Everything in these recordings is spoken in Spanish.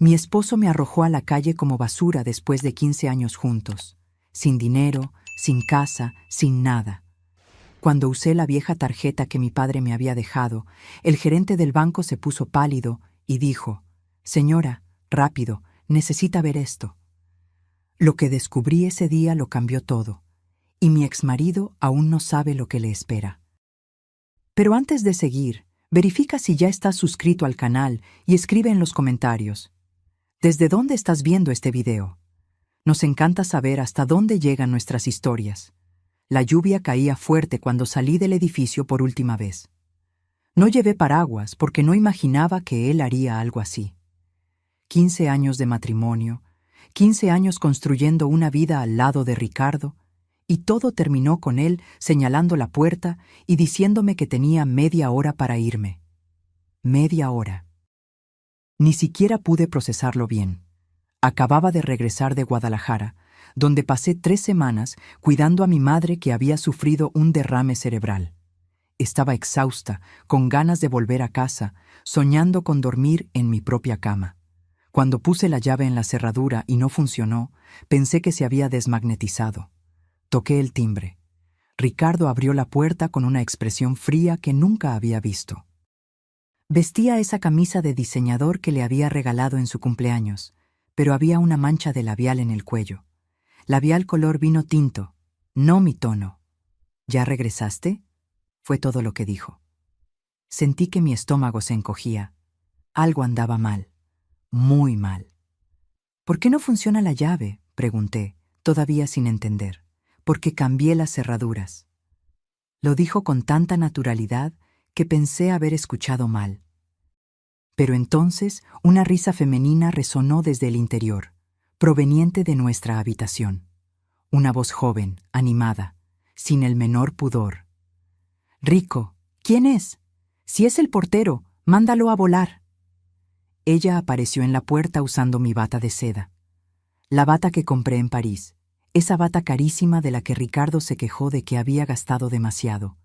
Mi esposo me arrojó a la calle como basura después de 15 años juntos, sin dinero, sin casa, sin nada. Cuando usé la vieja tarjeta que mi padre me había dejado, el gerente del banco se puso pálido y dijo: «Señora, rápido, necesita ver esto». Lo que descubrí ese día lo cambió todo, y mi exmarido aún no sabe lo que le espera. Pero antes de seguir, verifica si ya estás suscrito al canal y escribe en los comentarios: ¿desde dónde estás viendo este video? Nos encanta saber hasta dónde llegan nuestras historias. La lluvia caía fuerte cuando salí del edificio por última vez. No llevé paraguas porque no imaginaba que él haría algo así. 15 años de matrimonio, 15 años construyendo una vida al lado de Ricardo, y todo terminó con él señalando la puerta y diciéndome que tenía media hora para irme. Media hora. Ni siquiera pude procesarlo bien. Acababa de regresar de Guadalajara, donde pasé 3 semanas cuidando a mi madre que había sufrido un derrame cerebral. Estaba exhausta, con ganas de volver a casa, soñando con dormir en mi propia cama. Cuando puse la llave en la cerradura y no funcionó, pensé que se había desmagnetizado. Toqué el timbre. Ricardo abrió la puerta con una expresión fría que nunca había visto. Vestía esa camisa de diseñador que le había regalado en su cumpleaños, pero había una mancha de labial en el cuello. Labial color vino tinto, no mi tono. ¿Ya regresaste?, fue todo lo que dijo. Sentí que mi estómago se encogía. Algo andaba mal, muy mal. ¿Por qué no funciona la llave?, pregunté, todavía sin entender. Porque cambié las cerraduras. Lo dijo con tanta naturalidad que pensé haber escuchado mal. Pero entonces una risa femenina resonó desde el interior, proveniente de nuestra habitación. Una voz joven, animada, sin el menor pudor. «Rico, ¿quién es? Si es el portero, mándalo a volar». Ella apareció en la puerta usando mi bata de seda. La bata que compré en París. Esa bata carísima de la que Ricardo se quejó de que había gastado demasiado,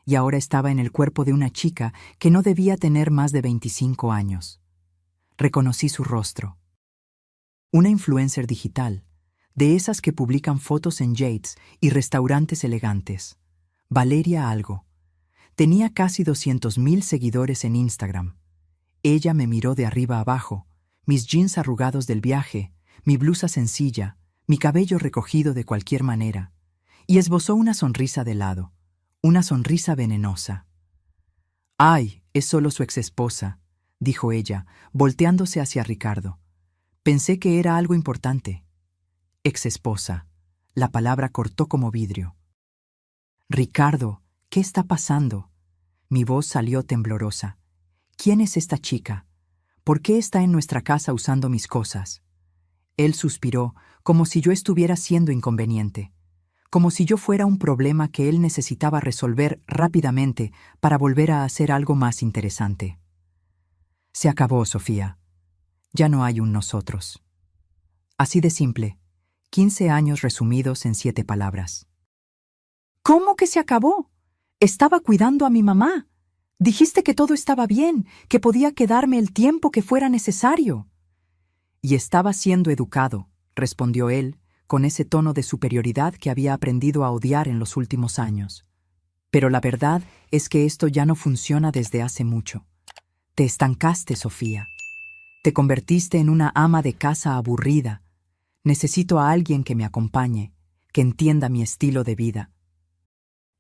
y ahora estaba en el cuerpo de una chica que no debía tener más de 25 años. Reconocí su rostro. Una influencer digital, de esas que publican fotos en yates y restaurantes elegantes. Valeria algo. Tenía casi 200,000 seguidores en Instagram. Ella me miró de arriba abajo, mis jeans arrugados del viaje, mi blusa sencilla, mi cabello recogido de cualquier manera, y esbozó una sonrisa de lado, una sonrisa venenosa. «Ay, es solo su exesposa», dijo ella, volteándose hacia Ricardo. Pensé que era algo importante. Exesposa. La palabra cortó como vidrio. «Ricardo, ¿qué está pasando?». Mi voz salió temblorosa. «¿Quién es esta chica? ¿Por qué está en nuestra casa usando mis cosas?». Él suspiró, como si yo estuviera siendo inconveniente, como si yo fuera un problema que él necesitaba resolver rápidamente para volver a hacer algo más interesante. «Se acabó, Sofía. Ya no hay un nosotros». Así de simple, 15 años resumidos en 7 palabras. «¿Cómo que se acabó? Estaba cuidando a mi mamá. Dijiste que todo estaba bien, que podía quedarme el tiempo que fuera necesario». «Y estaba siendo educado», respondió él, con ese tono de superioridad que había aprendido a odiar en los últimos años. «Pero la verdad es que esto ya no funciona desde hace mucho. Te estancaste, Sofía. Te convertiste en una ama de casa aburrida. Necesito a alguien que me acompañe, que entienda mi estilo de vida».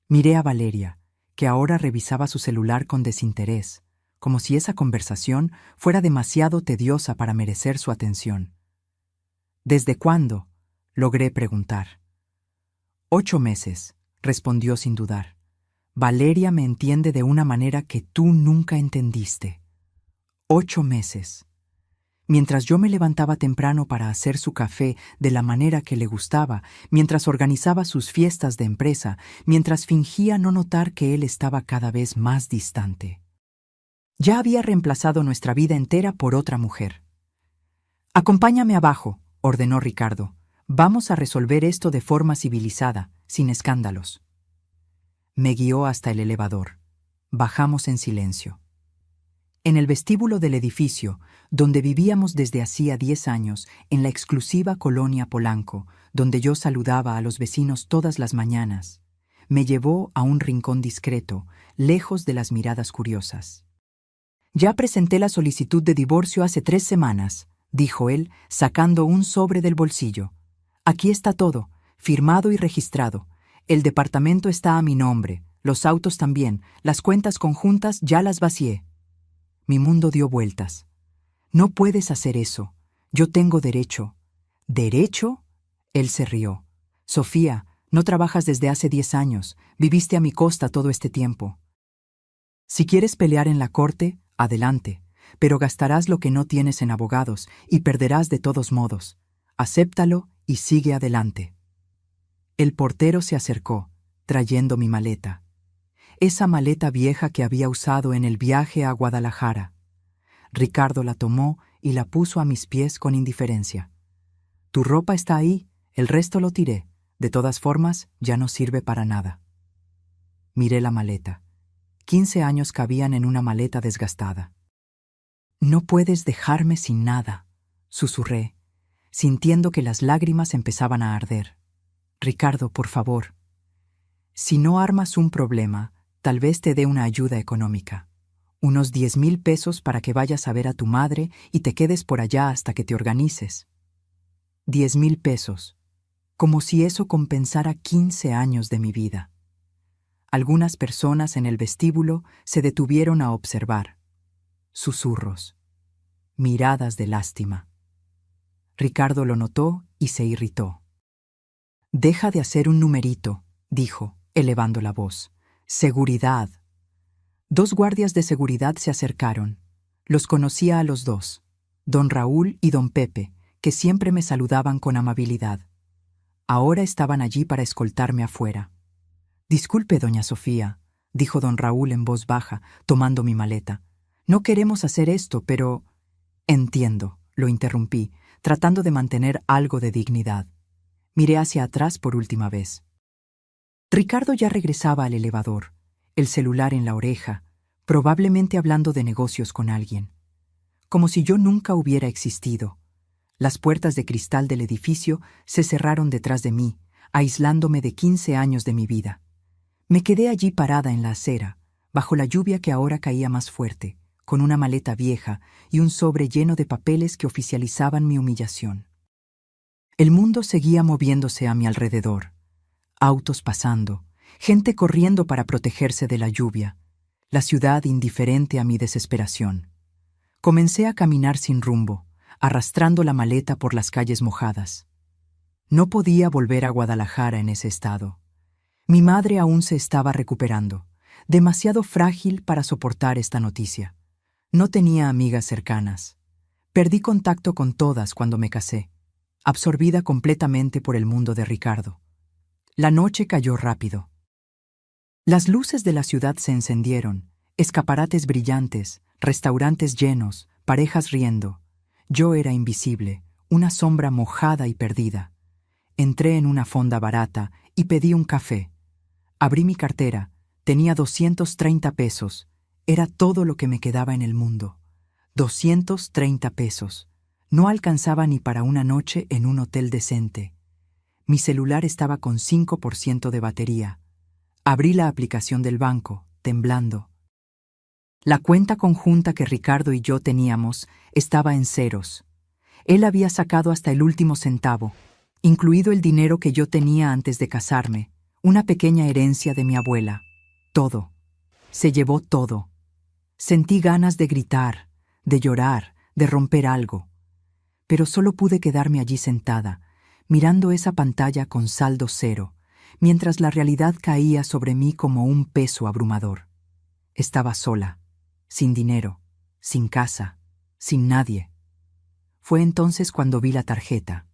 Miré a Valeria, que ahora revisaba su celular con desinterés, como si esa conversación fuera demasiado tediosa para merecer su atención. «¿Desde cuándo?», logré preguntar. 8 meses, respondió sin dudar. «Valeria me entiende de una manera que tú nunca entendiste». 8 meses. Mientras yo me levantaba temprano para hacer su café de la manera que le gustaba, mientras organizaba sus fiestas de empresa, mientras fingía no notar que él estaba cada vez más distante. Ya había reemplazado nuestra vida entera por otra mujer. «Acompáñame abajo», ordenó Ricardo. «Vamos a resolver esto de forma civilizada, sin escándalos». Me guió hasta el elevador. Bajamos en silencio. En el vestíbulo del edificio, donde vivíamos desde hacía 10 años, en la exclusiva colonia Polanco, donde yo saludaba a los vecinos todas las mañanas, me llevó a un rincón discreto, lejos de las miradas curiosas. «Ya presenté la solicitud de divorcio hace 3 semanas», dijo él, sacando un sobre del bolsillo. «Aquí está todo, firmado y registrado. El departamento está a mi nombre, los autos también, las cuentas conjuntas ya las vacié». Mi mundo dio vueltas. «No puedes hacer eso. Yo tengo derecho». «¿Derecho?». Él se rió. «Sofía, no trabajas desde hace 10 años. Viviste a mi costa todo este tiempo. Si quieres pelear en la corte, adelante, pero gastarás lo que no tienes en abogados y perderás de todos modos. Acéptalo y sigue adelante». El portero se acercó, trayendo mi maleta. Esa maleta vieja que había usado en el viaje a Guadalajara. Ricardo la tomó y la puso a mis pies con indiferencia. «Tu ropa está ahí, el resto lo tiré. De todas formas, ya no sirve para nada». Miré la maleta. 15 años cabían en una maleta desgastada. «No puedes dejarme sin nada», susurré, sintiendo que las lágrimas empezaban a arder. «Ricardo, por favor. Si no armas un problema, tal vez te dé una ayuda económica. Unos 10,000 pesos para que vayas a ver a tu madre y te quedes por allá hasta que te organices». 10,000 pesos. Como si eso compensara 15 años de mi vida. Algunas personas en el vestíbulo se detuvieron a observar. Susurros. Miradas de lástima. Ricardo lo notó y se irritó. «Deja de hacer un numerito», dijo, elevando la voz. «Seguridad». 2 guardias de seguridad se acercaron. Los conocía a los dos, don Raúl y don Pepe, que siempre me saludaban con amabilidad. Ahora estaban allí para escoltarme afuera. «Disculpe, doña Sofía», dijo don Raúl en voz baja, tomando mi maleta. «No queremos hacer esto, pero...». «Entiendo», lo interrumpí, tratando de mantener algo de dignidad. Miré hacia atrás por última vez. Ricardo ya regresaba al elevador, el celular en la oreja, probablemente hablando de negocios con alguien. Como si yo nunca hubiera existido. Las puertas de cristal del edificio se cerraron detrás de mí, aislándome de 15 años de mi vida. Me quedé allí parada en la acera, bajo la lluvia que ahora caía más fuerte, con una maleta vieja y un sobre lleno de papeles que oficializaban mi humillación. El mundo seguía moviéndose a mi alrededor. Autos pasando, gente corriendo para protegerse de la lluvia, la ciudad indiferente a mi desesperación. Comencé a caminar sin rumbo, arrastrando la maleta por las calles mojadas. No podía volver a Guadalajara en ese estado. Mi madre aún se estaba recuperando, demasiado frágil para soportar esta noticia. No tenía amigas cercanas. Perdí contacto con todas cuando me casé, absorbida completamente por el mundo de Ricardo. La noche cayó rápido. Las luces de la ciudad se encendieron, escaparates brillantes, restaurantes llenos, parejas riendo. Yo era invisible, una sombra mojada y perdida. Entré en una fonda barata y pedí un café. Abrí mi cartera, tenía 230 pesos. Era todo lo que me quedaba en el mundo. 230 pesos. No alcanzaba ni para una noche en un hotel decente. Mi celular estaba con 5% de batería. Abrí la aplicación del banco, temblando. La cuenta conjunta que Ricardo y yo teníamos estaba en ceros. Él había sacado hasta el último centavo, incluido el dinero que yo tenía antes de casarme, una pequeña herencia de mi abuela. Todo. Se llevó todo. Sentí ganas de gritar, de llorar, de romper algo. Pero solo pude quedarme allí sentada, mirando esa pantalla con saldo cero, mientras la realidad caía sobre mí como un peso abrumador. Estaba sola, sin dinero, sin casa, sin nadie. Fue entonces cuando vi la tarjeta.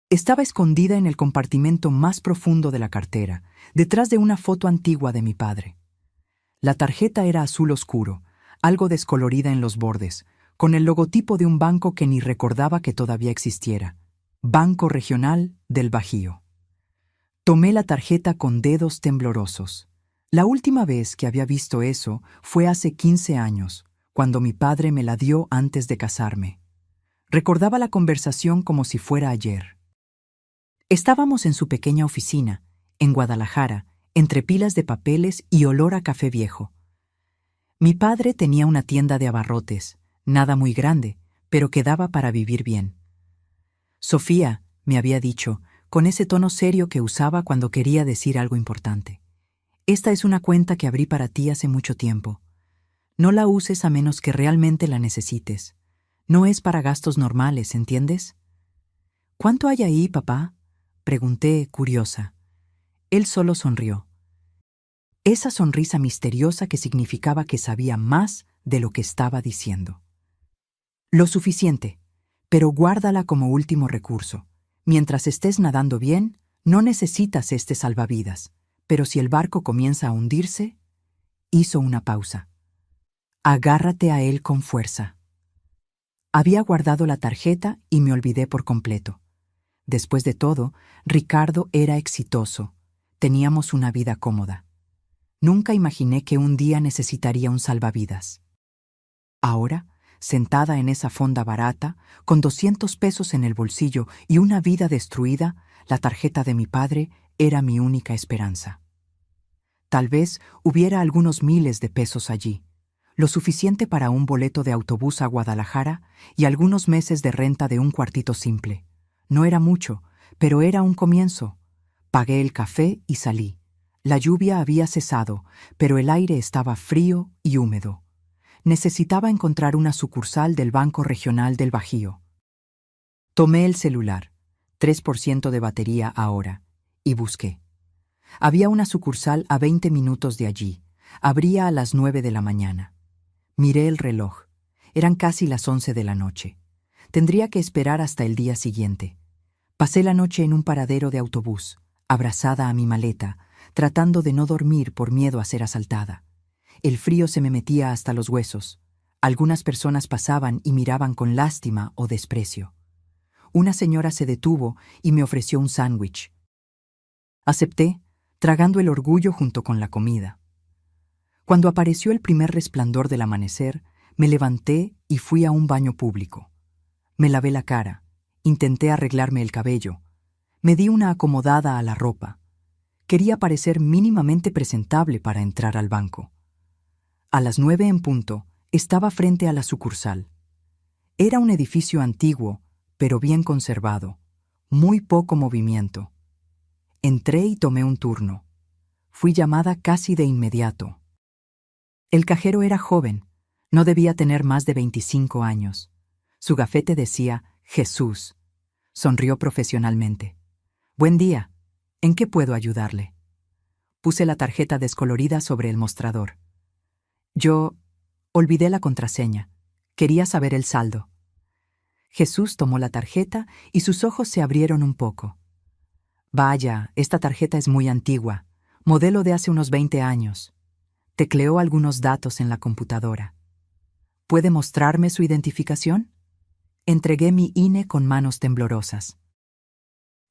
Estaba escondida en el compartimento más profundo de la cartera, detrás de una foto antigua de mi padre. La tarjeta era azul oscuro, algo descolorida en los bordes, con el logotipo de un banco que ni recordaba que todavía existiera. Banco Regional del Bajío. Tomé la tarjeta con dedos temblorosos. La última vez que había visto eso fue hace 15 años, cuando mi padre me la dio antes de casarme. Recordaba la conversación como si fuera ayer. Estábamos en su pequeña oficina, en Guadalajara, entre pilas de papeles y olor a café viejo. Mi padre tenía una tienda de abarrotes, nada muy grande, pero que daba para vivir bien. Sofía, me había dicho, con ese tono serio que usaba cuando quería decir algo importante. Esta es una cuenta que abrí para ti hace mucho tiempo. No la uses a menos que realmente la necesites. No es para gastos normales, ¿entiendes? ¿Cuánto hay ahí, papá?, pregunté, curiosa. Él solo sonrió. Esa sonrisa misteriosa que significaba que sabía más de lo que estaba diciendo. Lo suficiente, pero guárdala como último recurso. Mientras estés nadando bien, no necesitas este salvavidas, pero si el barco comienza a hundirse, hizo una pausa. Agárrate a él con fuerza. Había guardado la tarjeta y me olvidé por completo. Después de todo, Ricardo era exitoso. Teníamos una vida cómoda. Nunca imaginé que un día necesitaría un salvavidas. Ahora, sentada en esa fonda barata, con 200 pesos en el bolsillo y una vida destruida, la tarjeta de mi padre era mi única esperanza. Tal vez hubiera algunos miles de pesos allí, lo suficiente para un boleto de autobús a Guadalajara y algunos meses de renta de un cuartito simple. No era mucho, pero era un comienzo. Pagué el café y salí. La lluvia había cesado, pero el aire estaba frío y húmedo. Necesitaba encontrar una sucursal del Banco Regional del Bajío. Tomé el celular, 3% de batería ahora, y busqué. Había una sucursal a 20 minutos de allí. Abría a las 9 de la mañana. Miré el reloj. Eran casi las 11 de la noche. Tendría que esperar hasta el día siguiente. Pasé la noche en un paradero de autobús, abrazada a mi maleta, tratando de no dormir por miedo a ser asaltada. El frío se me metía hasta los huesos. Algunas personas pasaban y miraban con lástima o desprecio. Una señora se detuvo y me ofreció un sándwich. Acepté, tragando el orgullo junto con la comida. Cuando apareció el primer resplandor del amanecer, me levanté y fui a un baño público. Me lavé la cara, intenté arreglarme el cabello, me di una acomodada a la ropa. Quería parecer mínimamente presentable para entrar al banco. A las 9 en punto, estaba frente a la sucursal. Era un edificio antiguo, pero bien conservado, muy poco movimiento. Entré y tomé un turno. Fui llamada casi de inmediato. El cajero era joven, no debía tener más de 25 años. Su gafete decía Jesús. Sonrió profesionalmente. Buen día, ¿en qué puedo ayudarle? Puse la tarjeta descolorida sobre el mostrador. Yo olvidé la contraseña. Quería saber el saldo. Jesús tomó la tarjeta y sus ojos se abrieron un poco. Vaya, esta tarjeta es muy antigua, modelo de hace unos 20 años. Tecleó algunos datos en la computadora. ¿Puede mostrarme su identificación? Entregué mi INE con manos temblorosas.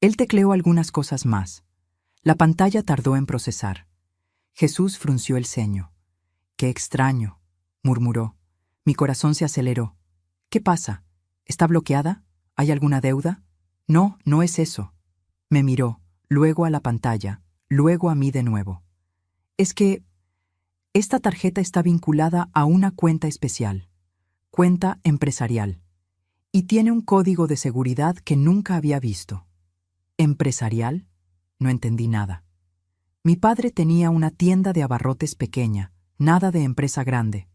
Él tecleó algunas cosas más. La pantalla tardó en procesar. Jesús frunció el ceño. «Qué extraño», murmuró. Mi corazón se aceleró. «¿Qué pasa? ¿Está bloqueada? ¿Hay alguna deuda?» «No, no es eso». Me miró, luego a la pantalla, luego a mí de nuevo. «Es que esta tarjeta está vinculada a una cuenta especial, cuenta empresarial, y tiene un código de seguridad que nunca había visto». ¿Empresarial? No entendí nada. Mi padre tenía una tienda de abarrotes pequeña, nada de empresa grande.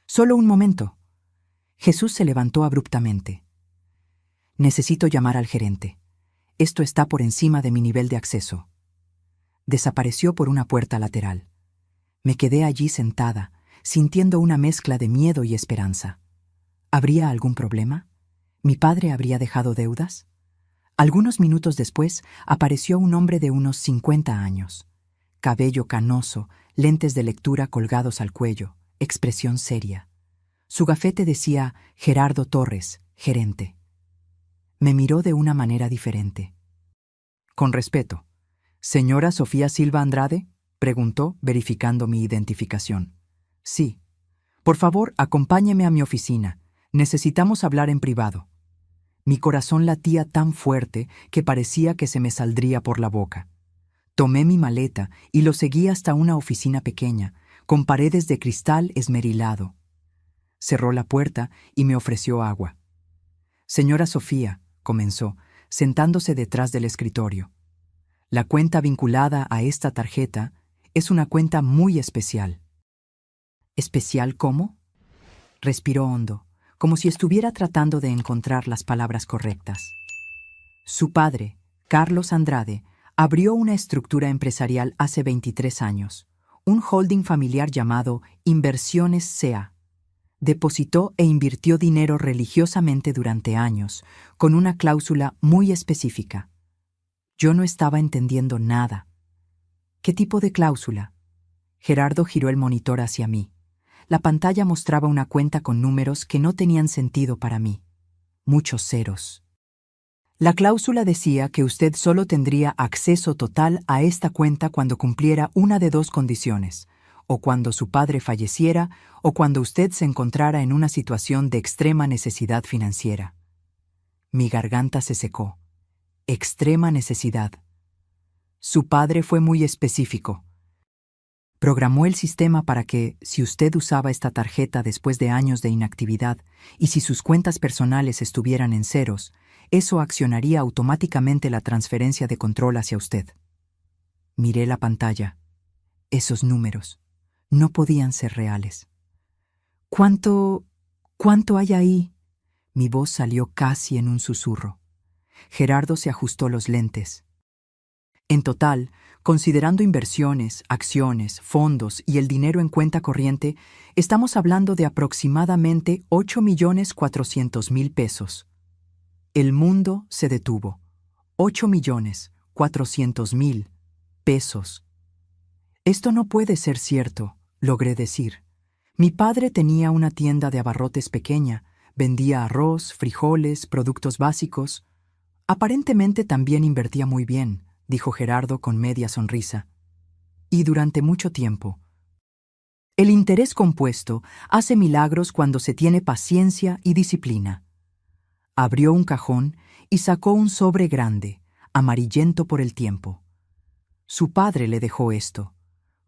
«Solo un momento». Jesús se levantó abruptamente. «Necesito llamar al gerente. Esto está por encima de mi nivel de acceso». Desapareció por una puerta lateral. Me quedé allí sentada, sintiendo una mezcla de miedo y esperanza. ¿Habría algún problema? ¿Mi padre habría dejado deudas? Algunos minutos después apareció un hombre de unos 50 años. Cabello canoso, lentes de lectura colgados al cuello, expresión seria. Su gafete decía Gerardo Torres, gerente. Me miró de una manera diferente. Con respeto. «¿Señora Sofía Silva Andrade?», preguntó, verificando mi identificación. «Sí». Por favor, acompáñeme a mi oficina. Necesitamos hablar en privado. Mi corazón latía tan fuerte que parecía que se me saldría por la boca. Tomé mi maleta y lo seguí hasta una oficina pequeña, con paredes de cristal esmerilado. Cerró la puerta y me ofreció agua. Señora Sofía, comenzó, sentándose detrás del escritorio. La cuenta vinculada a esta tarjeta es una cuenta muy especial. ¿Especial cómo? Respiró hondo, como si estuviera tratando de encontrar las palabras correctas. Su padre, Carlos Andrade, abrió una estructura empresarial hace 23 años, un holding familiar llamado Inversiones C.A. Depositó e invirtió dinero religiosamente durante años, con una cláusula muy específica. Yo no estaba entendiendo nada. ¿Qué tipo de cláusula? Gerardo giró el monitor hacia mí. La pantalla mostraba una cuenta con números que no tenían sentido para mí. Muchos ceros. La cláusula decía que usted solo tendría acceso total a esta cuenta cuando cumpliera una de dos condiciones, o cuando su padre falleciera, o cuando usted se encontrara en una situación de extrema necesidad financiera. Mi garganta se secó. Extrema necesidad. Su padre fue muy específico. Programó el sistema para que, si usted usaba esta tarjeta después de años de inactividad y si sus cuentas personales estuvieran en ceros, eso accionaría automáticamente la transferencia de control hacia usted. Miré la pantalla. Esos números no podían ser reales. ¿Cuánto hay ahí? Mi voz salió casi en un susurro. Gerardo se ajustó los lentes. En total, considerando inversiones, acciones, fondos y el dinero en cuenta corriente, estamos hablando de aproximadamente 8.400.000 pesos. El mundo se detuvo. 8.400.000 pesos. Esto no puede ser cierto, logré decir. Mi padre tenía una tienda de abarrotes pequeña, vendía arroz, frijoles, productos básicos. Aparentemente también invertía muy bien, dijo Gerardo con media sonrisa. Y durante mucho tiempo. El interés compuesto hace milagros cuando se tiene paciencia y disciplina. Abrió un cajón y sacó un sobre grande, amarillento por el tiempo. Su padre le dejó esto,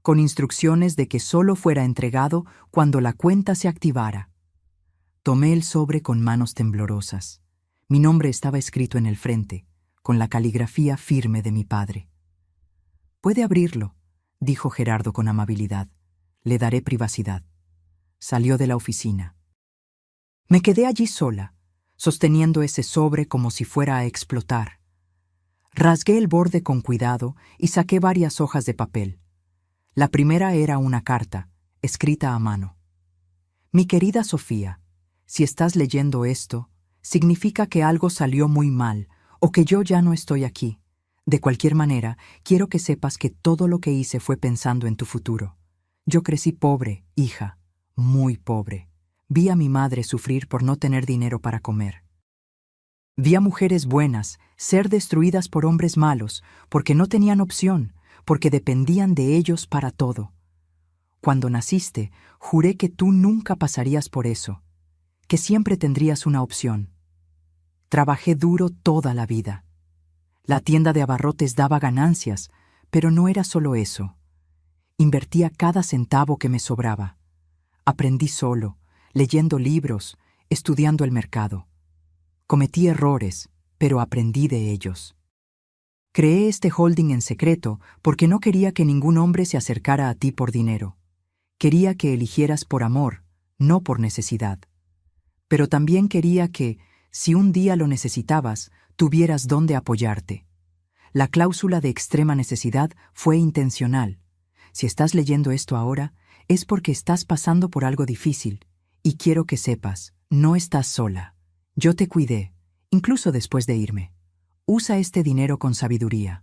con instrucciones de que solo fuera entregado cuando la cuenta se activara. Tomé el sobre con manos temblorosas. Mi nombre estaba escrito en el frente, con la caligrafía firme de mi padre. «Puede abrirlo», dijo Gerardo con amabilidad. «Le daré privacidad». Salió de la oficina. Me quedé allí sola, sosteniendo ese sobre como si fuera a explotar. Rasgué el borde con cuidado y saqué varias hojas de papel. La primera era una carta, escrita a mano. «Mi querida Sofía, si estás leyendo esto, significa que algo salió muy mal o que yo ya no estoy aquí. De cualquier manera, quiero que sepas que todo lo que hice fue pensando en tu futuro. Yo crecí pobre, hija, muy pobre. Vi a mi madre sufrir por no tener dinero para comer. Vi a mujeres buenas ser destruidas por hombres malos porque no tenían opción, porque dependían de ellos para todo. Cuando naciste, juré que tú nunca pasarías por eso, que siempre tendrías una opción. Trabajé duro toda la vida. La tienda de abarrotes daba ganancias, pero no era solo eso. Invertía cada centavo que me sobraba. Aprendí solo, leyendo libros, estudiando el mercado. Cometí errores, pero aprendí de ellos. Creé este holding en secreto porque no quería que ningún hombre se acercara a ti por dinero. Quería que eligieras por amor, no por necesidad. Pero también quería que, si un día lo necesitabas, tuvieras dónde apoyarte. La cláusula de extrema necesidad fue intencional. Si estás leyendo esto ahora, es porque estás pasando por algo difícil, y quiero que sepas, no estás sola. Yo te cuidé, incluso después de irme. Usa este dinero con sabiduría,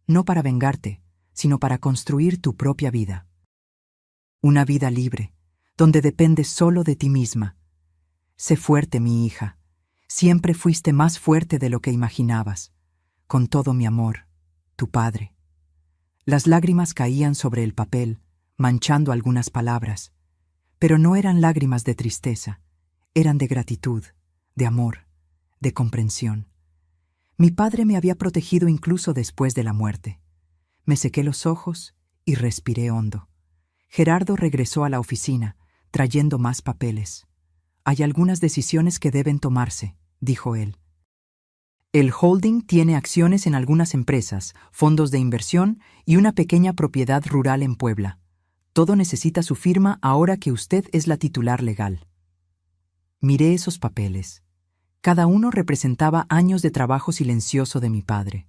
no para vengarte, sino para construir tu propia vida. Una vida libre, donde dependes solo de ti misma. Sé fuerte, mi hija. Siempre fuiste más fuerte de lo que imaginabas. Con todo mi amor, tu padre. Las lágrimas caían sobre el papel, manchando algunas palabras. Pero no eran lágrimas de tristeza, eran de gratitud, de amor, de comprensión. Mi padre me había protegido incluso después de la muerte. Me sequé los ojos y respiré hondo. Gerardo regresó a la oficina, trayendo más papeles. Hay algunas decisiones que deben tomarse, dijo él. El holding tiene acciones en algunas empresas, fondos de inversión y una pequeña propiedad rural en Puebla. Todo necesita su firma ahora que usted es la titular legal. Miré esos papeles. Cada uno representaba años de trabajo silencioso de mi padre.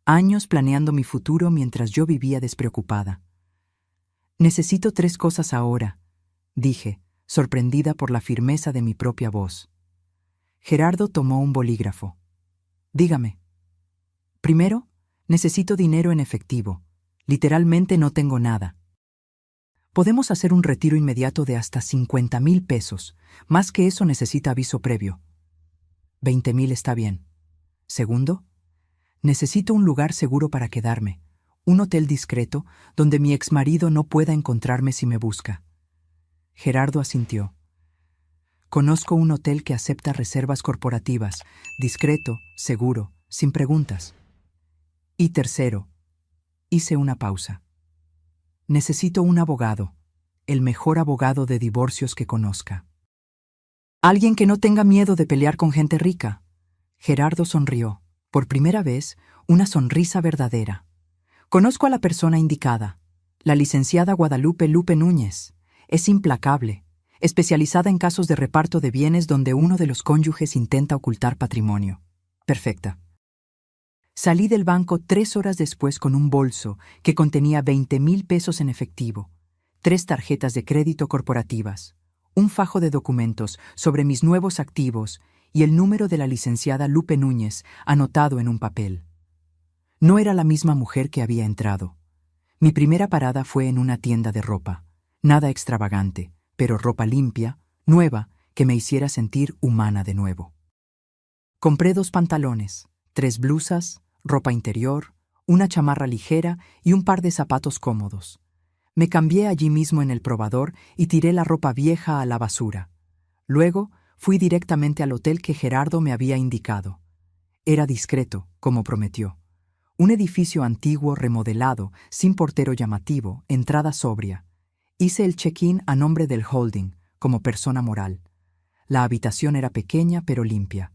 Años planeando mi futuro mientras yo vivía despreocupada. Necesito 3 cosas ahora, dije, sorprendida por la firmeza de mi propia voz. Gerardo tomó un bolígrafo. Dígame. Primero, necesito dinero en efectivo. Literalmente no tengo nada. Podemos hacer un retiro inmediato de hasta 50,000 pesos. Más que eso necesita aviso previo. 20,000 está bien. Segundo, necesito un lugar seguro para quedarme. Un hotel discreto donde mi exmarido no pueda encontrarme si me busca. Gerardo asintió. Conozco un hotel que acepta reservas corporativas, discreto, seguro, sin preguntas. Y tercero, hice una pausa. Necesito un abogado, el mejor abogado de divorcios que conozca. Alguien que no tenga miedo de pelear con gente rica. Gerardo sonrió. Por primera vez, una sonrisa verdadera. Conozco a la persona indicada, la licenciada Guadalupe Lupe Núñez. Es implacable, especializada en casos de reparto de bienes donde uno de los cónyuges intenta ocultar patrimonio. Perfecta. Salí del banco 3 horas después con un bolso que contenía 20,000 pesos en efectivo, 3 tarjetas de crédito corporativas, un fajo de documentos sobre mis nuevos activos y el número de la licenciada Lupe Núñez anotado en un papel. No era la misma mujer que había entrado. Mi primera parada fue en una tienda de ropa. Nada extravagante, pero ropa limpia, nueva, que me hiciera sentir humana de nuevo. Compré 2 pantalones, 3 blusas, ropa interior, una chamarra ligera y un par de zapatos cómodos. Me cambié allí mismo en el probador y tiré la ropa vieja a la basura. Luego fui directamente al hotel que Gerardo me había indicado. Era discreto, como prometió. Un edificio antiguo remodelado, sin portero llamativo, entrada sobria. Hice el check-in a nombre del holding, como persona moral. La habitación era pequeña pero limpia.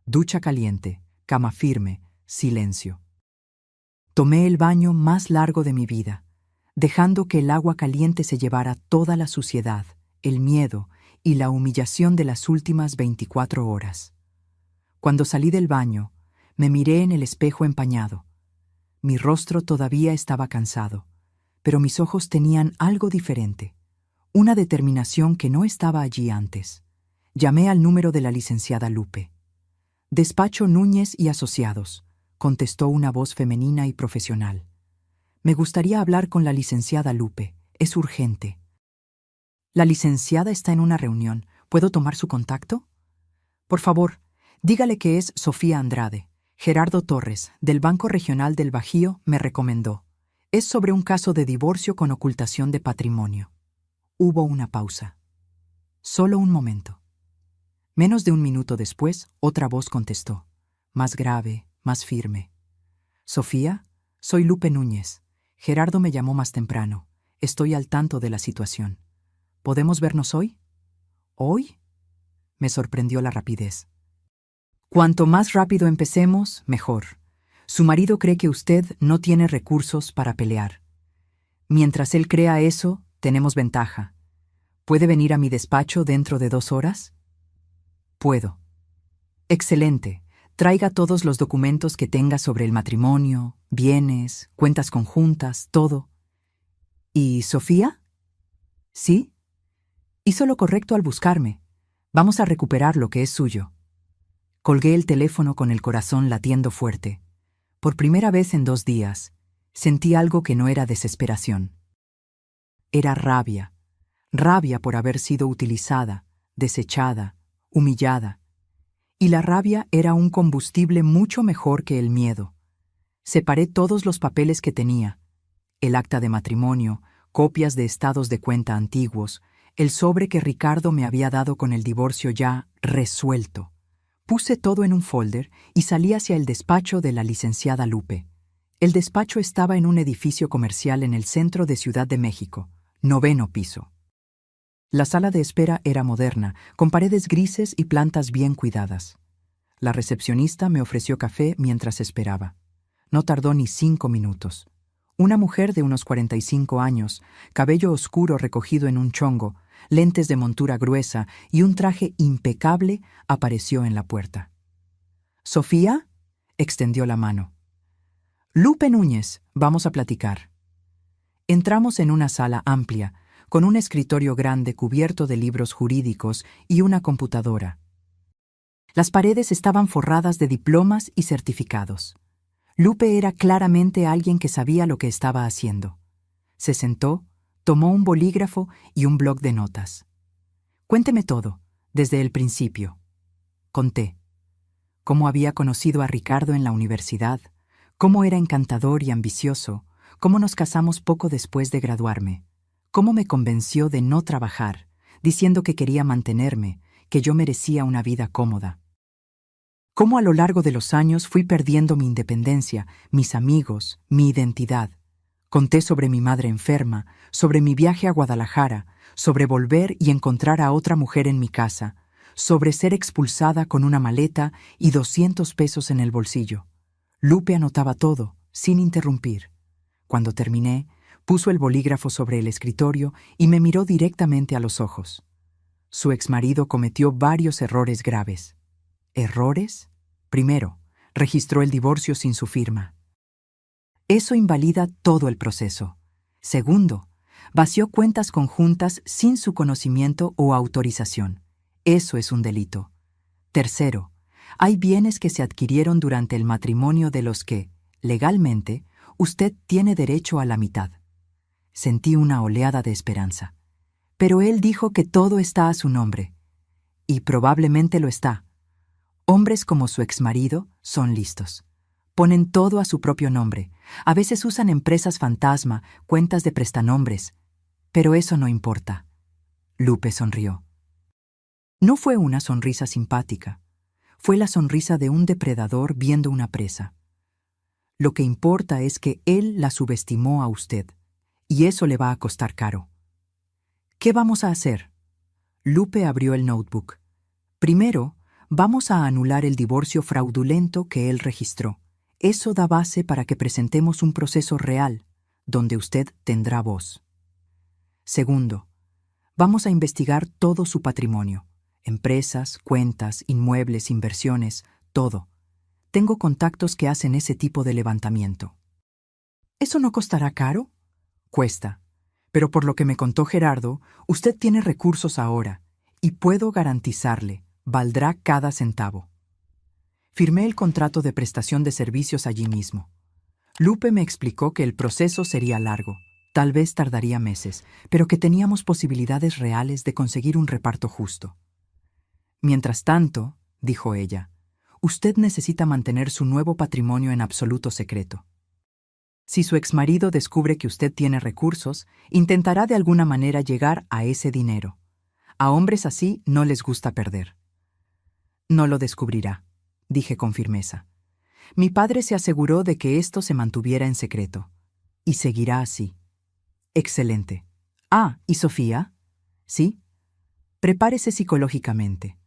Ducha caliente, cama firme, silencio. Tomé el baño más largo de mi vida, dejando que el agua caliente se llevara toda la suciedad, el miedo y la humillación de las últimas 24 horas. Cuando salí del baño, me miré en el espejo empañado. Mi rostro todavía estaba cansado, pero mis ojos tenían algo diferente, una determinación que no estaba allí antes. Llamé al número de la licenciada Lupe. Despacho Núñez y Asociados, contestó una voz femenina y profesional. Me gustaría hablar con la licenciada Lupe, es urgente. La licenciada está en una reunión, ¿puedo tomar su contacto? Por favor, dígale que es Sofía Andrade. Gerardo Torres, del Banco Regional del Bajío, me recomendó. Es sobre un caso de divorcio con ocultación de patrimonio. Hubo una pausa. Solo un momento. Menos de un minuto después, otra voz contestó, más grave, más firme. Sofía, soy Lupe Núñez. Gerardo me llamó más temprano. Estoy al tanto de la situación. ¿Podemos vernos hoy? ¿Hoy? Me sorprendió la rapidez. Cuanto más rápido empecemos, mejor. Su marido cree que usted no tiene recursos para pelear. Mientras él crea eso, tenemos ventaja. ¿Puede venir a mi despacho dentro de 2 horas? Puedo. Excelente. Traiga todos los documentos que tenga sobre el matrimonio, bienes, cuentas conjuntas, todo. ¿Y Sofía? ¿Sí? Hizo lo correcto al buscarme. Vamos a recuperar lo que es suyo. Colgué el teléfono con el corazón latiendo fuerte. Por primera vez en 2 días, sentí algo que no era desesperación. Era rabia. Rabia por haber sido utilizada, desechada, humillada. Y la rabia era un combustible mucho mejor que el miedo. Separé todos los papeles que tenía. El acta de matrimonio, copias de estados de cuenta antiguos, el sobre que Ricardo me había dado con el divorcio ya resuelto. Puse todo en un folder y salí hacia el despacho de la licenciada Lupe. El despacho estaba en un edificio comercial en el centro de Ciudad de México, 9º piso. La sala de espera era moderna, con paredes grises y plantas bien cuidadas. La recepcionista me ofreció café mientras esperaba. No tardó ni 5 minutos. Una mujer de unos 45 años, cabello oscuro recogido en un chongo, lentes de montura gruesa y un traje impecable, apareció en la puerta. «¿Sofía?» extendió la mano. «Lupe Núñez, vamos a platicar». Entramos en una sala amplia, con un escritorio grande cubierto de libros jurídicos y una computadora. Las paredes estaban forradas de diplomas y certificados. Lupe era claramente alguien que sabía lo que estaba haciendo. Se sentó, tomó un bolígrafo y un bloc de notas. «Cuénteme todo, desde el principio». Conté. Cómo había conocido a Ricardo en la universidad, cómo era encantador y ambicioso, cómo nos casamos poco después de graduarme, cómo me convenció de no trabajar, diciendo que quería mantenerme, que yo merecía una vida cómoda. Cómo a lo largo de los años fui perdiendo mi independencia, mis amigos, mi identidad. Conté sobre mi madre enferma, sobre mi viaje a Guadalajara, sobre volver y encontrar a otra mujer en mi casa, sobre ser expulsada con una maleta y 200 pesos en el bolsillo. Lupe anotaba todo, sin interrumpir. Cuando terminé, puso el bolígrafo sobre el escritorio y me miró directamente a los ojos. Su exmarido cometió varios errores graves. ¿Errores? Primero, registró el divorcio sin su firma. Eso invalida todo el proceso. Segundo, vació cuentas conjuntas sin su conocimiento o autorización. Eso es un delito. Tercero, hay bienes que se adquirieron durante el matrimonio de los que, legalmente, usted tiene derecho a la mitad. Sentí una oleada de esperanza. Pero él dijo que todo está a su nombre. Y probablemente lo está. Hombres como su exmarido son listos. Ponen todo a su propio nombre. A veces usan empresas fantasma, cuentas de prestanombres. Pero eso no importa. Lupe sonrió. No fue una sonrisa simpática. Fue la sonrisa de un depredador viendo una presa. Lo que importa es que él la subestimó a usted, y eso le va a costar caro. ¿Qué vamos a hacer? Lupe abrió el notebook. Primero, vamos a anular el divorcio fraudulento que él registró. Eso da base para que presentemos un proceso real, donde usted tendrá voz. Segundo, vamos a investigar todo su patrimonio. Empresas, cuentas, inmuebles, inversiones, todo. Tengo contactos que hacen ese tipo de levantamiento. ¿Eso no costará caro? Cuesta. Pero por lo que me contó Gerardo, usted tiene recursos ahora, y puedo garantizarle, valdrá cada centavo. Firmé el contrato de prestación de servicios allí mismo. Lupe me explicó que el proceso sería largo, tal vez tardaría meses, pero que teníamos posibilidades reales de conseguir un reparto justo. Mientras tanto, dijo ella, usted necesita mantener su nuevo patrimonio en absoluto secreto. Si su exmarido descubre que usted tiene recursos, intentará de alguna manera llegar a ese dinero. A hombres así no les gusta perder. No lo descubrirá, dije con firmeza. Mi padre se aseguró de que esto se mantuviera en secreto. Y seguirá así. Excelente. Ah, ¿y Sofía? ¿Sí? Prepárese psicológicamente.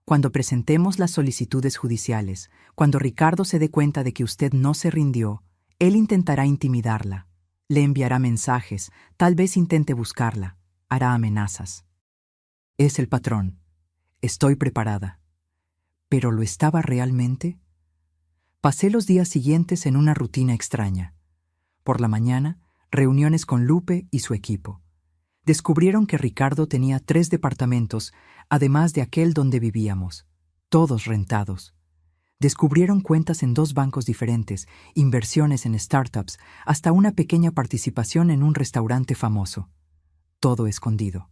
Cuando presentemos las solicitudes judiciales, cuando Ricardo se dé cuenta de que usted no se rindió, él intentará intimidarla. Le enviará mensajes, tal vez intente buscarla, hará amenazas. Es el patrón. Estoy preparada. ¿Pero lo estaba realmente? Pasé los días siguientes en una rutina extraña. Por la mañana, reuniones con Lupe y su equipo. Descubrieron que Ricardo tenía 3 departamentos, además de aquel donde vivíamos, todos rentados. Descubrieron cuentas en 2 bancos diferentes, inversiones en startups, hasta una pequeña participación en un restaurante famoso. Todo escondido.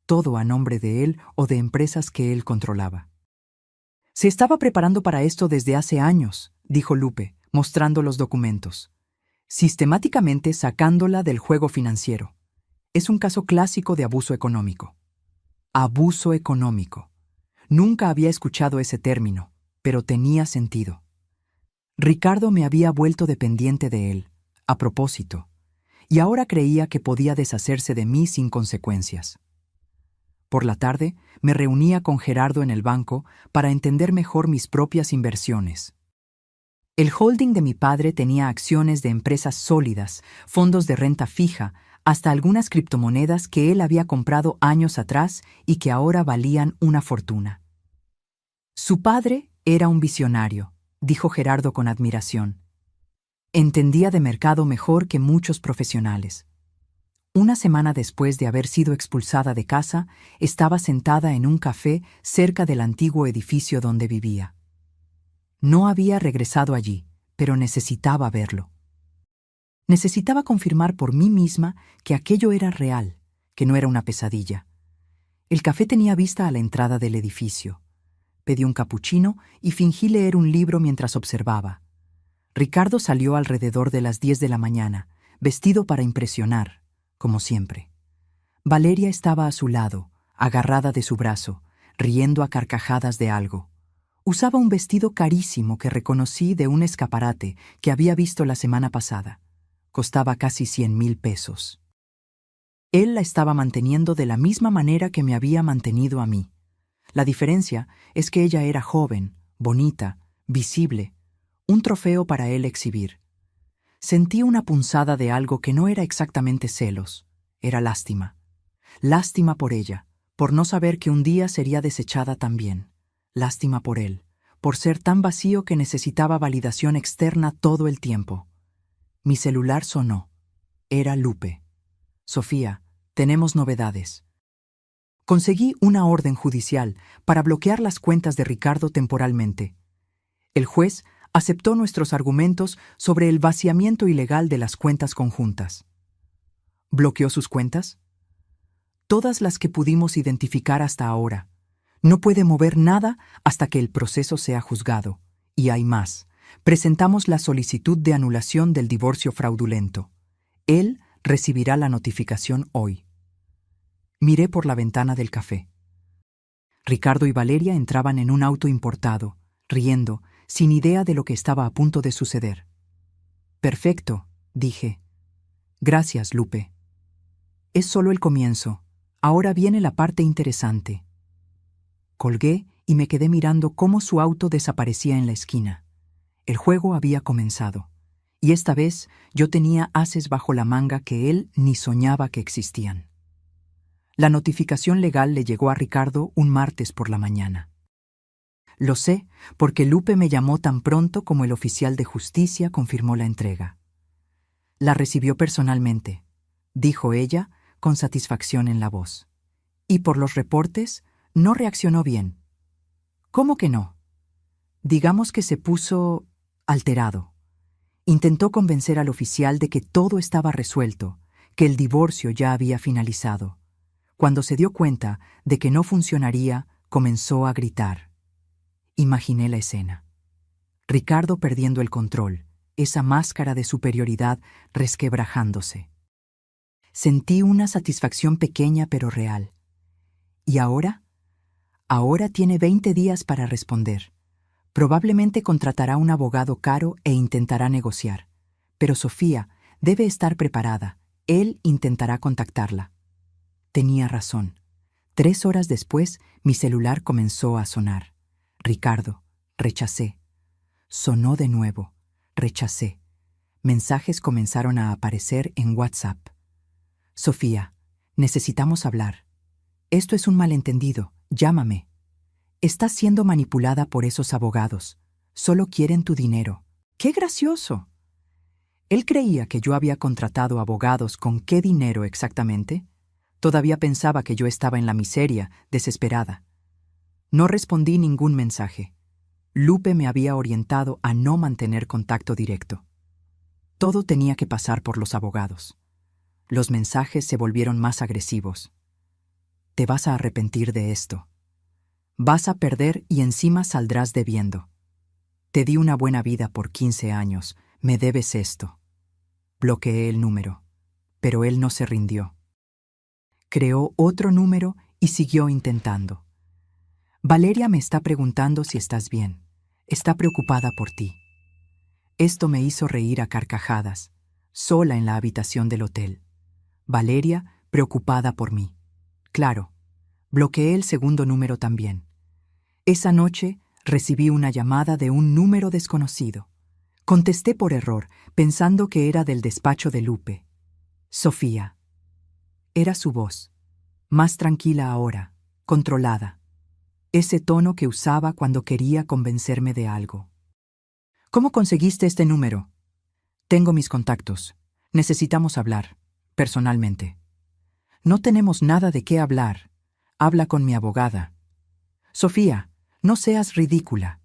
Todo a nombre de él o de empresas que él controlaba. Se estaba preparando para esto desde hace años, dijo Lupe, mostrando los documentos. Sistemáticamente sacándola del juego financiero. Es un caso clásico de abuso económico. Abuso económico. Nunca había escuchado ese término, pero tenía sentido. Ricardo me había vuelto dependiente de él, a propósito, y ahora creía que podía deshacerse de mí sin consecuencias. Por la tarde, me reunía con Gerardo en el banco para entender mejor mis propias inversiones. El holding de mi padre tenía acciones de empresas sólidas, fondos de renta fija, hasta algunas criptomonedas que él había comprado años atrás y que ahora valían una fortuna. Su padre era un visionario, dijo Gerardo con admiración. Entendía de mercado mejor que muchos profesionales. Una semana después de haber sido expulsada de casa, estaba sentada en un café cerca del antiguo edificio donde vivía. No había regresado allí, pero necesitaba verlo. Necesitaba confirmar por mí misma que aquello era real, que no era una pesadilla. El café tenía vista a la entrada del edificio. Pedí un capuchino y fingí leer un libro mientras observaba. Ricardo salió alrededor de las 10 de la mañana, vestido para impresionar, como siempre. Valeria estaba a su lado, agarrada de su brazo, riendo a carcajadas de algo. Usaba un vestido carísimo que reconocí de un escaparate que había visto la semana pasada. Costaba casi 100,000 pesos. Él la estaba manteniendo de la misma manera que me había mantenido a mí. La diferencia es que ella era joven, bonita, visible, un trofeo para él exhibir. Sentí una punzada de algo que no era exactamente celos, era lástima. Lástima por ella, por no saber que un día sería desechada también. Lástima por él, por ser tan vacío que necesitaba validación externa todo el tiempo. Mi celular sonó. Era Lupe. Sofía, tenemos novedades. Conseguí una orden judicial para bloquear las cuentas de Ricardo temporalmente. El juez aceptó nuestros argumentos sobre el vaciamiento ilegal de las cuentas conjuntas. ¿Bloqueó sus cuentas? Todas las que pudimos identificar hasta ahora. No puede mover nada hasta que el proceso sea juzgado. Y hay más. Presentamos la solicitud de anulación del divorcio fraudulento. Él recibirá la notificación hoy. Miré por la ventana del café. Ricardo y Valeria entraban en un auto importado, riendo, sin idea de lo que estaba a punto de suceder. Perfecto, dije. Gracias, Lupe. Es solo el comienzo. Ahora viene la parte interesante. Colgué y me quedé mirando cómo su auto desaparecía en la esquina. El juego había comenzado, y esta vez yo tenía ases bajo la manga que él ni soñaba que existían. La notificación legal le llegó a Ricardo un martes por la mañana. Lo sé porque Lupe me llamó tan pronto como el oficial de justicia confirmó la entrega. La recibió personalmente, dijo ella con satisfacción en la voz. Y por los reportes, no reaccionó bien. ¿Cómo que no? Digamos que se puso alterado. Intentó convencer al oficial de que todo estaba resuelto, que el divorcio ya había finalizado. Cuando se dio cuenta de que no funcionaría, comenzó a gritar. Imaginé la escena. Ricardo perdiendo el control, esa máscara de superioridad resquebrajándose. Sentí una satisfacción pequeña pero real. ¿Y ahora? Ahora tiene 20 días para responder. Probablemente contratará un abogado caro e intentará negociar. Pero Sofía debe estar preparada. Él intentará contactarla. Tenía razón. 3 horas después, mi celular comenzó a sonar. Ricardo, rechacé. Sonó de nuevo. Rechacé. Mensajes comenzaron a aparecer en WhatsApp. Sofía, necesitamos hablar. Esto es un malentendido. Llámame. Estás siendo manipulada por esos abogados. Solo quieren tu dinero. ¡Qué gracioso! Él creía que yo había contratado abogados con qué dinero exactamente. Todavía pensaba que yo estaba en la miseria, desesperada. No respondí ningún mensaje. Lupe me había orientado a no mantener contacto directo. Todo tenía que pasar por los abogados. Los mensajes se volvieron más agresivos. Te vas a arrepentir de esto. Vas a perder y encima saldrás debiendo. Te di una buena vida por 15 años. Me debes esto. Bloqueé el número, pero él no se rindió. Creó otro número y siguió intentando. Valeria me está preguntando si estás bien. Está preocupada por ti. Esto me hizo reír a carcajadas, sola en la habitación del hotel. Valeria, preocupada por mí. Claro, bloqueé el segundo número también. Esa noche recibí una llamada de un número desconocido. Contesté por error, pensando que era del despacho de Lupe. Sofía. Era su voz, más tranquila ahora, controlada. Ese tono que usaba cuando quería convencerme de algo. ¿Cómo conseguiste este número? Tengo mis contactos. Necesitamos hablar, personalmente. No tenemos nada de qué hablar. Habla con mi abogada. Sofía, no seas ridícula.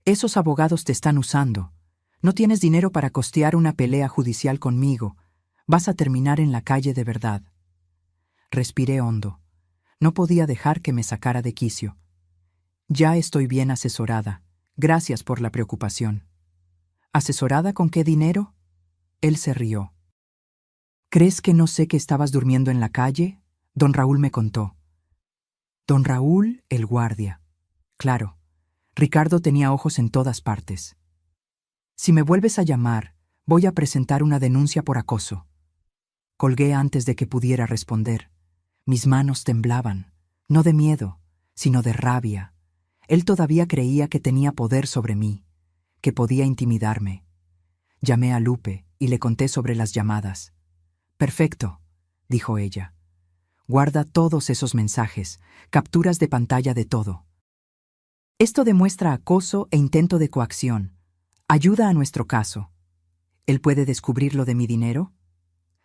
Esos abogados te están usando. No tienes dinero para costear una pelea judicial conmigo. Vas a terminar en la calle de verdad. Respiré hondo. No podía dejar que me sacara de quicio. Ya estoy bien asesorada. Gracias por la preocupación. ¿Asesorada con qué dinero? Él se rió. ¿Crees que no sé que estabas durmiendo en la calle? Don Raúl me contó. Don Raúl, el guardia. Claro, Ricardo tenía ojos en todas partes. Si me vuelves a llamar, voy a presentar una denuncia por acoso. Colgué antes de que pudiera responder. Mis manos temblaban, no de miedo, sino de rabia. Él todavía creía que tenía poder sobre mí, que podía intimidarme. Llamé a Lupe y le conté sobre las llamadas. Perfecto, dijo ella. Guarda todos esos mensajes, capturas de pantalla de todo. Esto demuestra acoso e intento de coacción. Ayuda a nuestro caso. ¿Él puede descubrir lo de mi dinero?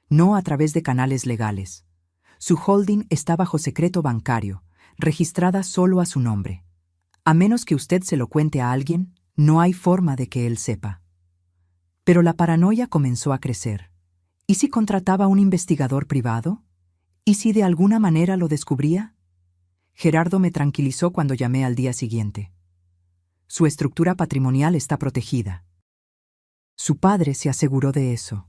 No a través de canales legales. Su holding está bajo secreto bancario, registrada solo a su nombre. A menos que usted se lo cuente a alguien, no hay forma de que él sepa. Pero la paranoia comenzó a crecer. ¿Y si contrataba a un investigador privado? ¿Y si de alguna manera lo descubría? Gerardo me tranquilizó cuando llamé al día siguiente. Su estructura patrimonial está protegida. Su padre se aseguró de eso.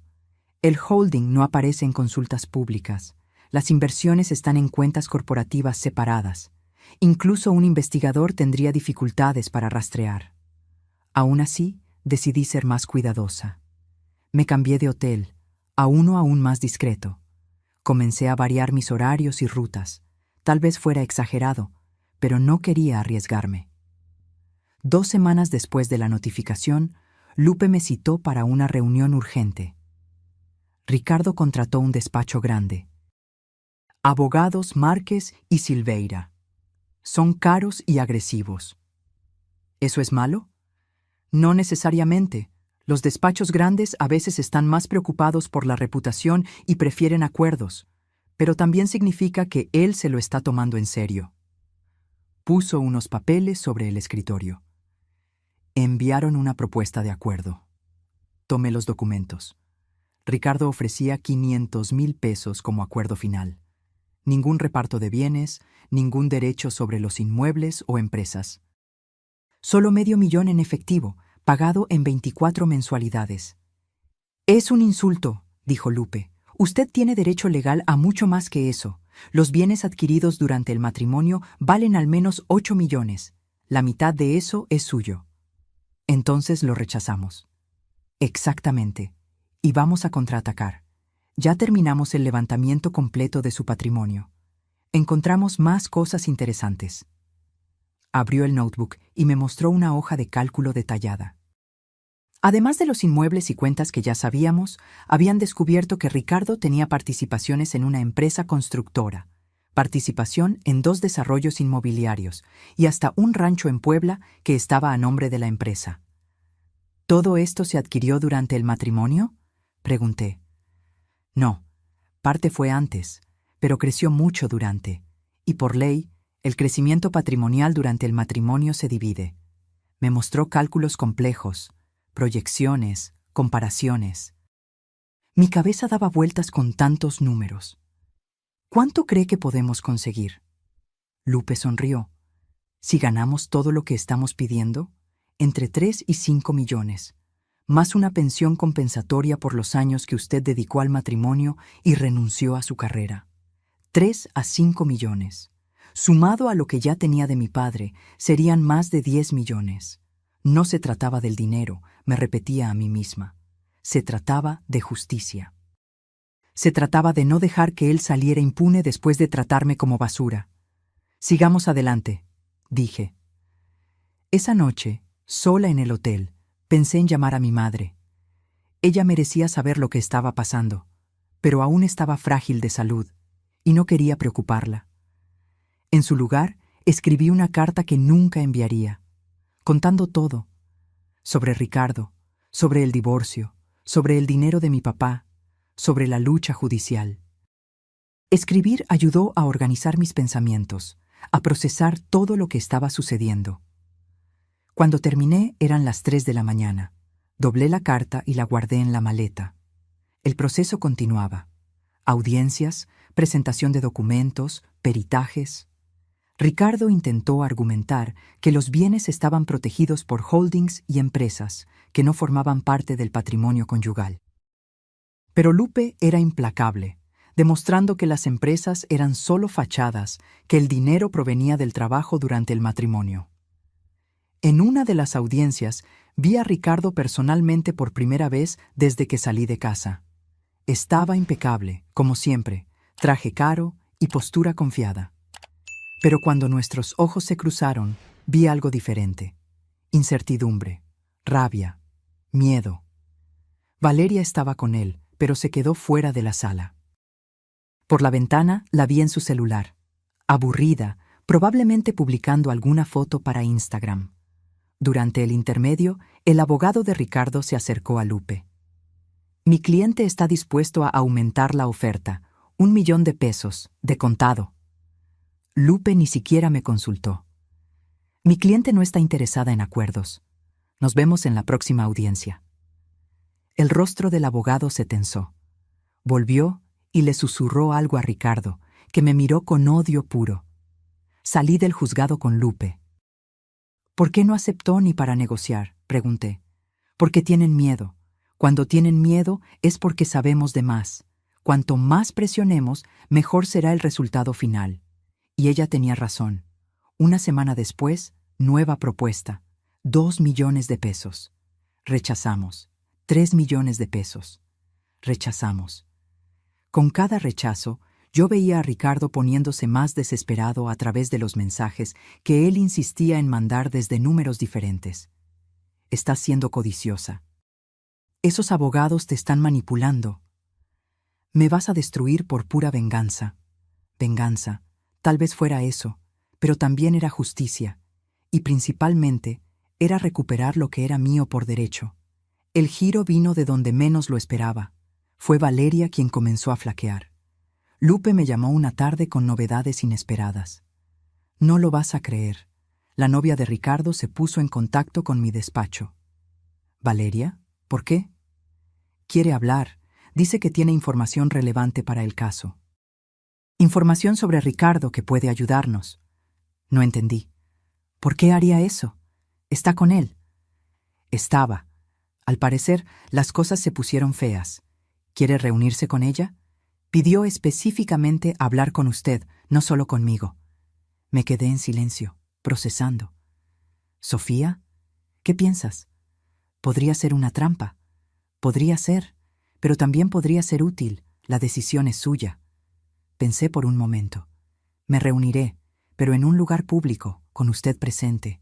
El holding no aparece en consultas públicas. Las inversiones están en cuentas corporativas separadas. Incluso un investigador tendría dificultades para rastrear. Aún así, decidí ser más cuidadosa. Me cambié de hotel, a uno aún más discreto. Comencé a variar mis horarios y rutas. Tal vez fuera exagerado, pero no quería arriesgarme. 2 semanas después de la notificación, Lupe me citó para una reunión urgente. Ricardo contrató un despacho grande. Abogados Márquez y Silveira. Son caros y agresivos. ¿Eso es malo? No necesariamente. Los despachos grandes a veces están más preocupados por la reputación y prefieren acuerdos, pero también significa que él se lo está tomando en serio. Puso unos papeles sobre el escritorio. Enviaron una propuesta de acuerdo. Tomé los documentos. Ricardo ofrecía 500,000 pesos como acuerdo final. Ningún reparto de bienes, ningún derecho sobre los inmuebles o empresas. Solo $500,000 en efectivo, pagado en 24 mensualidades. Es un insulto, dijo Lupe. Usted tiene derecho legal a mucho más que eso. Los bienes adquiridos durante el matrimonio valen al menos 8 millones. La mitad de eso es suyo. Entonces lo rechazamos. Exactamente. Y vamos a contraatacar. Ya terminamos el levantamiento completo de su patrimonio. Encontramos más cosas interesantes. Abrió el notebook y me mostró una hoja de cálculo detallada. Además de los inmuebles y cuentas que ya sabíamos, habían descubierto que Ricardo tenía participaciones en una empresa constructora, participación en 2 desarrollos inmobiliarios y hasta un rancho en Puebla que estaba a nombre de la empresa. ¿Todo esto se adquirió durante el matrimonio?, pregunté. No, parte fue antes, pero creció mucho durante, y por ley, el crecimiento patrimonial durante el matrimonio se divide. Me mostró cálculos complejos, proyecciones, comparaciones. Mi cabeza daba vueltas con tantos números. ¿Cuánto cree que podemos conseguir? Lupe sonrió. Si ganamos todo lo que estamos pidiendo, entre 3 y 5 millones, más una pensión compensatoria por los años que usted dedicó al matrimonio y renunció a su carrera. 3 a 5 millones. Sumado a lo que ya tenía de mi padre, serían más de 10 millones. No se trataba del dinero, me repetía a mí misma. Se trataba de justicia. Se trataba de no dejar que él saliera impune después de tratarme como basura. Sigamos adelante, dije. Esa noche, sola en el hotel, pensé en llamar a mi madre. Ella merecía saber lo que estaba pasando, pero aún estaba frágil de salud, y no quería preocuparla. En su lugar, escribí una carta que nunca enviaría, contando todo, sobre Ricardo, sobre el divorcio, sobre el dinero de mi papá, sobre la lucha judicial. Escribir ayudó a organizar mis pensamientos, a procesar todo lo que estaba sucediendo. Cuando terminé eran las 3 de la mañana. Doblé la carta y la guardé en la maleta. El proceso continuaba. Audiencias, presentación de documentos, peritajes. Ricardo intentó argumentar que los bienes estaban protegidos por holdings y empresas que no formaban parte del patrimonio conyugal. Pero Lupe era implacable, demostrando que las empresas eran solo fachadas, que el dinero provenía del trabajo durante el matrimonio. En una de las audiencias vi a Ricardo personalmente por primera vez desde que salí de casa. Estaba impecable, como siempre, traje caro y postura confiada. Pero cuando nuestros ojos se cruzaron, vi algo diferente. Incertidumbre, rabia, miedo. Valeria estaba con él, pero se quedó fuera de la sala. Por la ventana la vi en su celular, aburrida, probablemente publicando alguna foto para Instagram. Durante el intermedio, el abogado de Ricardo se acercó a Lupe. Mi cliente está dispuesto a aumentar la oferta, 1 millón de pesos, de contado. Lupe ni siquiera me consultó. Mi cliente no está interesada en acuerdos. Nos vemos en la próxima audiencia. El rostro del abogado se tensó. Volvió y le susurró algo a Ricardo, que me miró con odio puro. Salí del juzgado con Lupe. ¿Por qué no aceptó ni para negociar?, pregunté. Porque tienen miedo. Cuando tienen miedo es porque sabemos de más. Cuanto más presionemos, mejor será el resultado final. Y ella tenía razón. Una semana después, nueva propuesta. 2 millones de pesos. Rechazamos. 3 millones de pesos. Rechazamos. Con cada rechazo, yo veía a Ricardo poniéndose más desesperado a través de los mensajes que él insistía en mandar desde números diferentes. Estás siendo codiciosa. Esos abogados te están manipulando. Me vas a destruir por pura venganza. Venganza, tal vez fuera eso, pero también era justicia, y principalmente era recuperar lo que era mío por derecho. El giro vino de donde menos lo esperaba. Fue Valeria quien comenzó a flaquear. Lupe me llamó una tarde con novedades inesperadas. No lo vas a creer. La novia de Ricardo se puso en contacto con mi despacho. ¿Valeria? ¿Por qué? Quiere hablar. Dice que tiene información relevante para el caso. Información sobre Ricardo que puede ayudarnos. No entendí. ¿Por qué haría eso? ¿Está con él? Estaba. Al parecer, las cosas se pusieron feas. ¿Quiere reunirse con ella? Pidió específicamente hablar con usted, no solo conmigo. Me quedé en silencio, procesando. ¿Sofía? ¿Qué piensas? Podría ser una trampa. Podría ser, pero también podría ser útil. La decisión es suya. Pensé por un momento. Me reuniré, pero en un lugar público, con usted presente.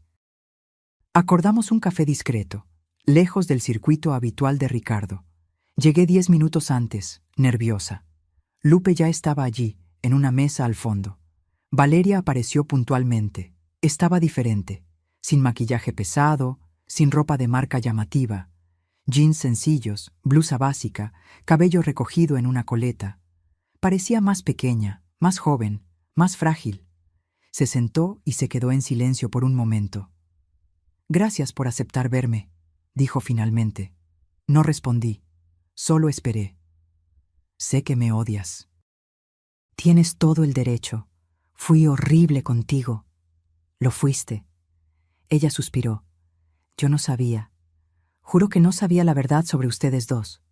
Acordamos un café discreto, lejos del circuito habitual de Ricardo. Llegué 10 minutos antes, nerviosa. Lupe ya estaba allí, en una mesa al fondo. Valeria apareció puntualmente. Estaba diferente, sin maquillaje pesado, sin ropa de marca llamativa, jeans sencillos, blusa básica, cabello recogido en una coleta. Parecía más pequeña, más joven, más frágil. Se sentó y se quedó en silencio por un momento. Gracias por aceptar verme, dijo finalmente. No respondí, solo esperé. Sé que me odias. Tienes todo el derecho. Fui horrible contigo. Lo fuiste. Ella suspiró. Yo no sabía. Juro que no sabía la verdad sobre ustedes dos.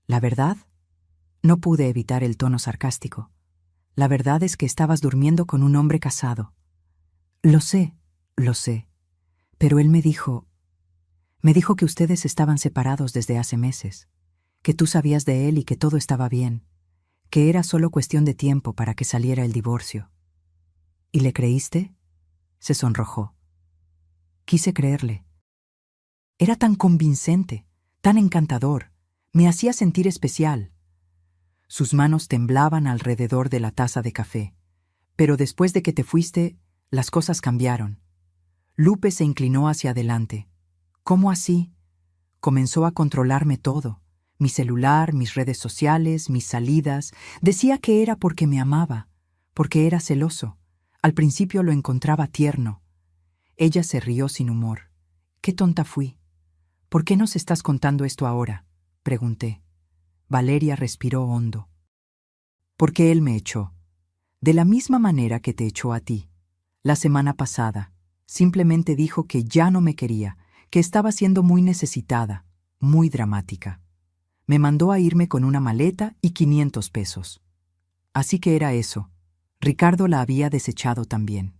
¿La verdad? No pude evitar el tono sarcástico. La verdad es que estabas durmiendo con un hombre casado. Lo sé, pero él me dijo que ustedes estaban separados desde hace meses, que tú sabías de él y que todo estaba bien, que era solo cuestión de tiempo para que saliera el divorcio. ¿Y le creíste? Se sonrojó. Quise creerle. Era tan convincente, tan encantador, me hacía sentir especial. Sus manos temblaban alrededor de la taza de café, pero después de que te fuiste, las cosas cambiaron. Lupe se inclinó hacia adelante. ¿Cómo así? Comenzó a controlarme todo, mi celular, mis redes sociales, mis salidas. Decía que era porque me amaba, porque era celoso. Al principio lo encontraba tierno. Ella se rió sin humor. Qué tonta fui. ¿Por qué nos estás contando esto ahora?, pregunté. Valeria respiró hondo. Porque él me echó. De la misma manera que te echó a ti. La semana pasada. Simplemente dijo que ya no me quería, que estaba siendo muy necesitada, muy dramática. Me mandó a irme con una maleta y 500 pesos. Así que era eso. Ricardo la había desechado también.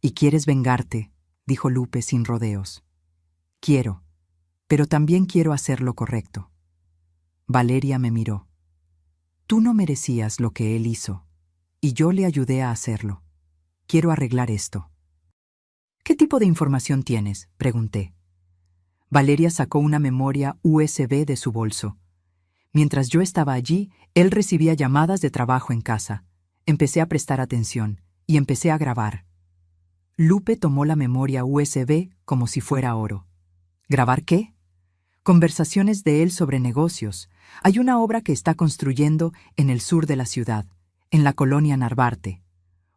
«¿Y quieres vengarte?», dijo Lupe sin rodeos. «Quiero, pero también quiero hacer lo correcto». Valeria me miró. «Tú no merecías lo que él hizo, y yo le ayudé a hacerlo. Quiero arreglar esto». «¿Qué tipo de información tienes?», pregunté. Valeria sacó una memoria USB de su bolso. Mientras yo estaba allí, él recibía llamadas de trabajo en casa. Empecé a prestar atención y empecé a grabar. Lupe tomó la memoria USB como si fuera oro. ¿Grabar qué? Conversaciones de él sobre negocios. Hay una obra que está construyendo en el sur de la ciudad, en la colonia Narvarte.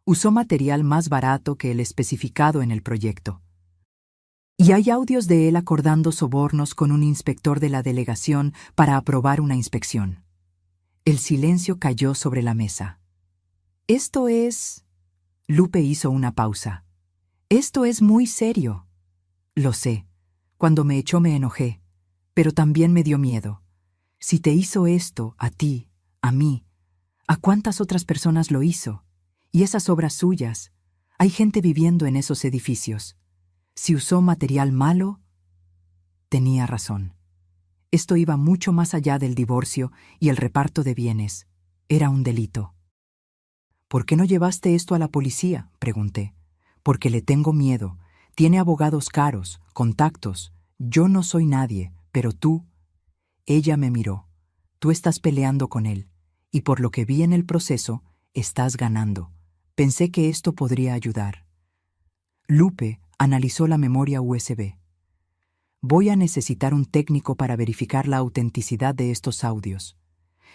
Usó material más barato que el especificado en el proyecto. Y hay audios de él acordando sobornos con un inspector de la delegación para aprobar una inspección. El silencio cayó sobre la mesa. «Esto es...» Lupe hizo una pausa. «Esto es muy serio». «Lo sé. Cuando me echó me enojé, pero también me dio miedo. Si te hizo esto, a ti, a mí, ¿a cuántas otras personas lo hizo? Y esas obras suyas, hay gente viviendo en esos edificios. Si usó material malo...» Tenía razón. Esto iba mucho más allá del divorcio y el reparto de bienes. Era un delito. «¿Por qué no llevaste esto a la policía?», pregunté. «Porque le tengo miedo. Tiene abogados caros, contactos. Yo no soy nadie, pero tú...». Ella me miró. «Tú estás peleando con él, y por lo que vi en el proceso, estás ganando. Pensé que esto podría ayudar». Lupe analizó la memoria USB. «Voy a necesitar un técnico para verificar la autenticidad de estos audios.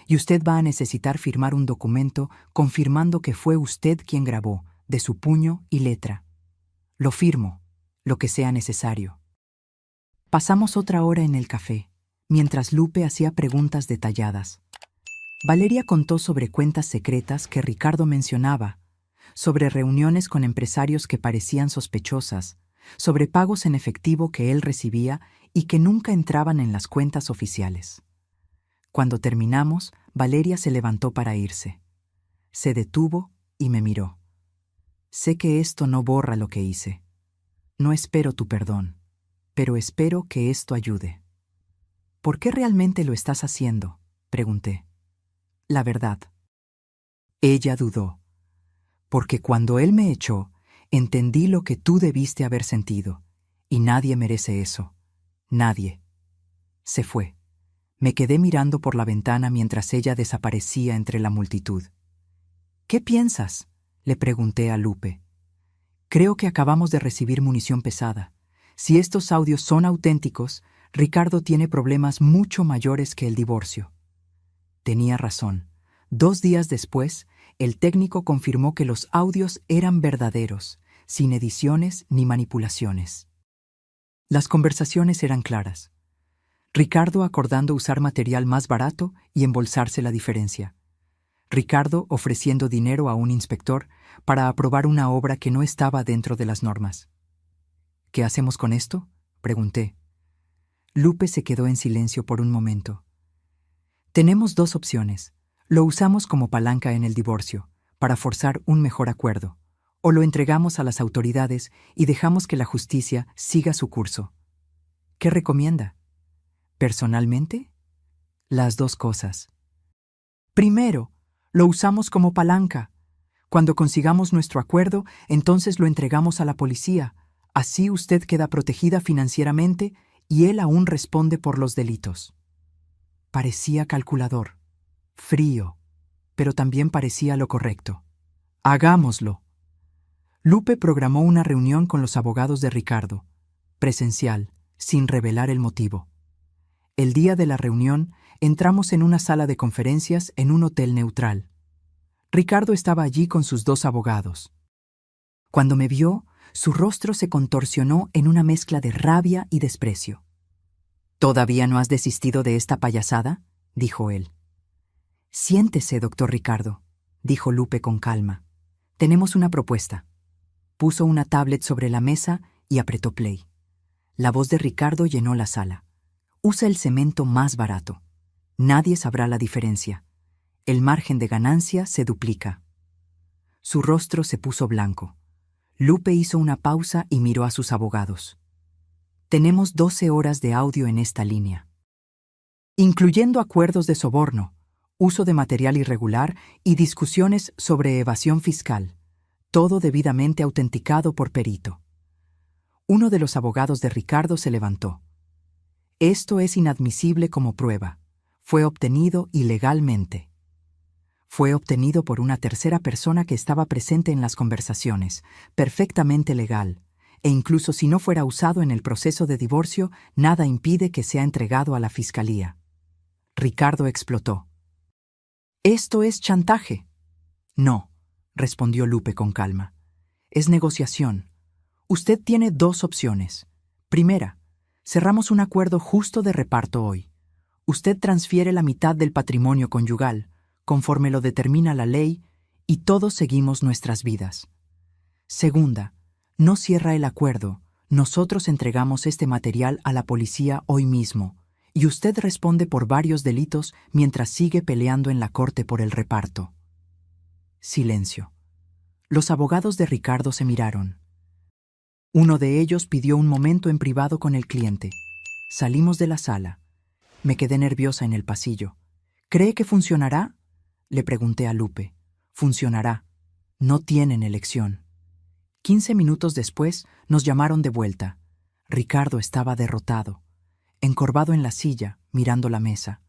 Y usted va a necesitar firmar un documento confirmando que fue usted quien grabó, de su puño y letra. Lo firmo, lo que sea necesario». Pasamos otra hora en el café, mientras Lupe hacía preguntas detalladas. Valeria contó sobre cuentas secretas que Ricardo mencionaba, sobre reuniones con empresarios que parecían sospechosas, sobre pagos en efectivo que él recibía y que nunca entraban en las cuentas oficiales. Cuando terminamos, Valeria se levantó para irse. Se detuvo y me miró. «Sé que esto no borra lo que hice. No espero tu perdón, pero espero que esto ayude». «¿Por qué realmente lo estás haciendo?», pregunté. «La verdad». Ella dudó. «Porque cuando él me echó, entendí lo que tú debiste haber sentido, y nadie merece eso. Nadie». Se fue. Me quedé mirando por la ventana mientras ella desaparecía entre la multitud. «¿Qué piensas?», le pregunté a Lupe. «Creo que acabamos de recibir munición pesada. Si estos audios son auténticos, Ricardo tiene problemas mucho mayores que el divorcio». Tenía razón. 2 días después, el técnico confirmó que los audios eran verdaderos, sin ediciones ni manipulaciones. Las conversaciones eran claras. Ricardo acordando usar material más barato y embolsarse la diferencia. Ricardo ofreciendo dinero a un inspector para aprobar una obra que no estaba dentro de las normas. «¿Qué hacemos con esto?», pregunté. Lupe se quedó en silencio por un momento. «Tenemos 2 opciones. Lo usamos como palanca en el divorcio. para forzar un mejor acuerdo, o lo entregamos a las autoridades y dejamos que la justicia siga su curso. ¿Qué recomienda? Personalmente, las dos cosas. Primero, lo usamos como palanca. Cuando consigamos nuestro acuerdo, entonces lo entregamos a la policía. Así usted queda protegida financieramente y él aún responde por los delitos. Parecía calculador, frío, pero también parecía lo correcto. Hagámoslo. Lupe programó una reunión con los abogados de Ricardo, presencial, sin revelar el motivo. El día de la reunión, entramos en una sala de conferencias en un hotel neutral. Ricardo estaba allí con sus dos abogados. Cuando me vio, su rostro se contorsionó en una mezcla de rabia y desprecio. ¿Todavía no has desistido de esta payasada?, dijo él. Siéntese, doctor Ricardo, dijo Lupe con calma. Tenemos una propuesta. Puso una tablet sobre la mesa y apretó play. La voz de Ricardo llenó la sala. Usa el cemento más barato. Nadie sabrá la diferencia. El margen de ganancia se duplica. Su rostro se puso blanco. Lupe hizo una pausa y miró a sus abogados. Tenemos 12 horas de audio en esta línea, incluyendo acuerdos de soborno, uso de material irregular y discusiones sobre evasión fiscal, todo debidamente autenticado por perito. Uno de los abogados de Ricardo se levantó. Esto es inadmisible como prueba. Fue obtenido ilegalmente. Fue obtenido por una tercera persona que estaba presente en las conversaciones, perfectamente legal, e incluso si no fuera usado en el proceso de divorcio, nada impide que sea entregado a la fiscalía. Ricardo explotó. «¿Esto es chantaje?» «No», respondió Lupe con calma. «Es negociación. Usted tiene dos opciones. Primera, cerramos un acuerdo justo de reparto hoy. Usted transfiere la mitad del patrimonio conyugal, conforme lo determina la ley, y todos seguimos nuestras vidas. Segunda, no cierra el acuerdo. Nosotros entregamos este material a la policía hoy mismo, y usted responde por varios delitos mientras sigue peleando en la corte por el reparto». Silencio. Los abogados de Ricardo se miraron. Uno de ellos pidió un momento en privado con el cliente. Salimos de la sala. Me quedé nerviosa en el pasillo. «¿Cree que funcionará?», le pregunté a Lupe. «Funcionará. No tienen elección». 15 minutos después nos llamaron de vuelta. Ricardo estaba derrotado, encorvado en la silla, mirando la mesa.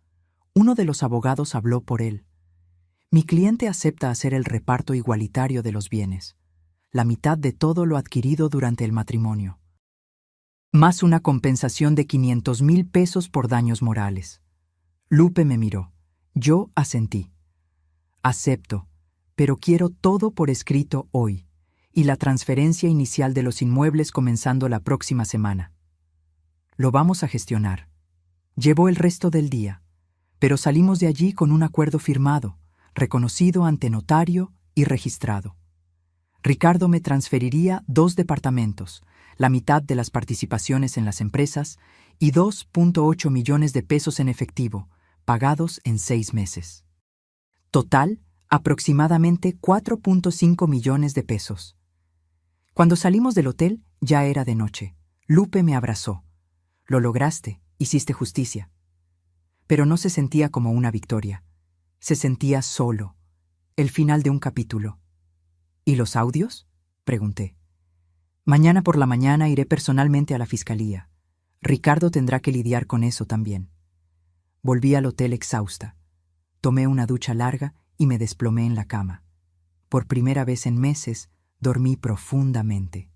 Uno de los abogados habló por él. «Mi cliente acepta hacer el reparto igualitario de los bienes, la mitad de todo lo adquirido durante el matrimonio, más una compensación de 500,000 pesos por daños morales». Lupe me miró. Yo asentí. «Acepto, pero quiero todo por escrito hoy, y la transferencia inicial de los inmuebles comenzando la próxima semana». «Lo vamos a gestionar». Llevó el resto del día, pero salimos de allí con un acuerdo firmado, reconocido ante notario y registrado. Ricardo me transferiría 2 departamentos, la mitad de las participaciones en las empresas y 2.8 millones de pesos en efectivo, pagados en 6 meses. Total, aproximadamente 4.5 millones de pesos. Cuando salimos del hotel, ya era de noche. Lupe me abrazó. «Lo lograste, hiciste justicia». Pero no se sentía como una victoria. Se sentía solo. El final de un capítulo. «¿Y los audios?», pregunté. «Mañana por la mañana iré personalmente a la fiscalía. Ricardo tendrá que lidiar con eso también». Volví al hotel exhausta. Tomé una ducha larga y me desplomé en la cama. Por primera vez en meses, dormí profundamente.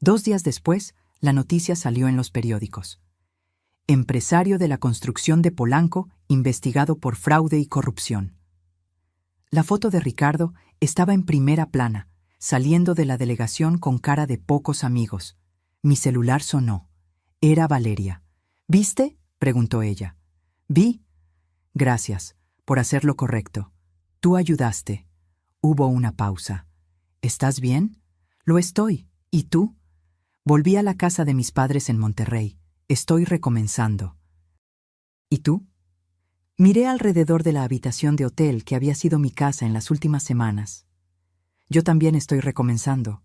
2 días después, la noticia salió en los periódicos. Empresario de la construcción de Polanco investigado por fraude y corrupción. La foto de Ricardo estaba en primera plana, saliendo de la delegación con cara de pocos amigos. Mi celular sonó. Era Valeria. «¿Viste?», preguntó ella. «Vi». «Gracias, por hacer lo correcto. Tú ayudaste». Hubo una pausa. «¿Estás bien?». «Lo estoy. ¿Y tú?». «Volví a la casa de mis padres en Monterrey. Estoy recomenzando». «¿Y tú?». Miré alrededor de la habitación de hotel que había sido mi casa en las últimas semanas. Yo también estoy recomenzando.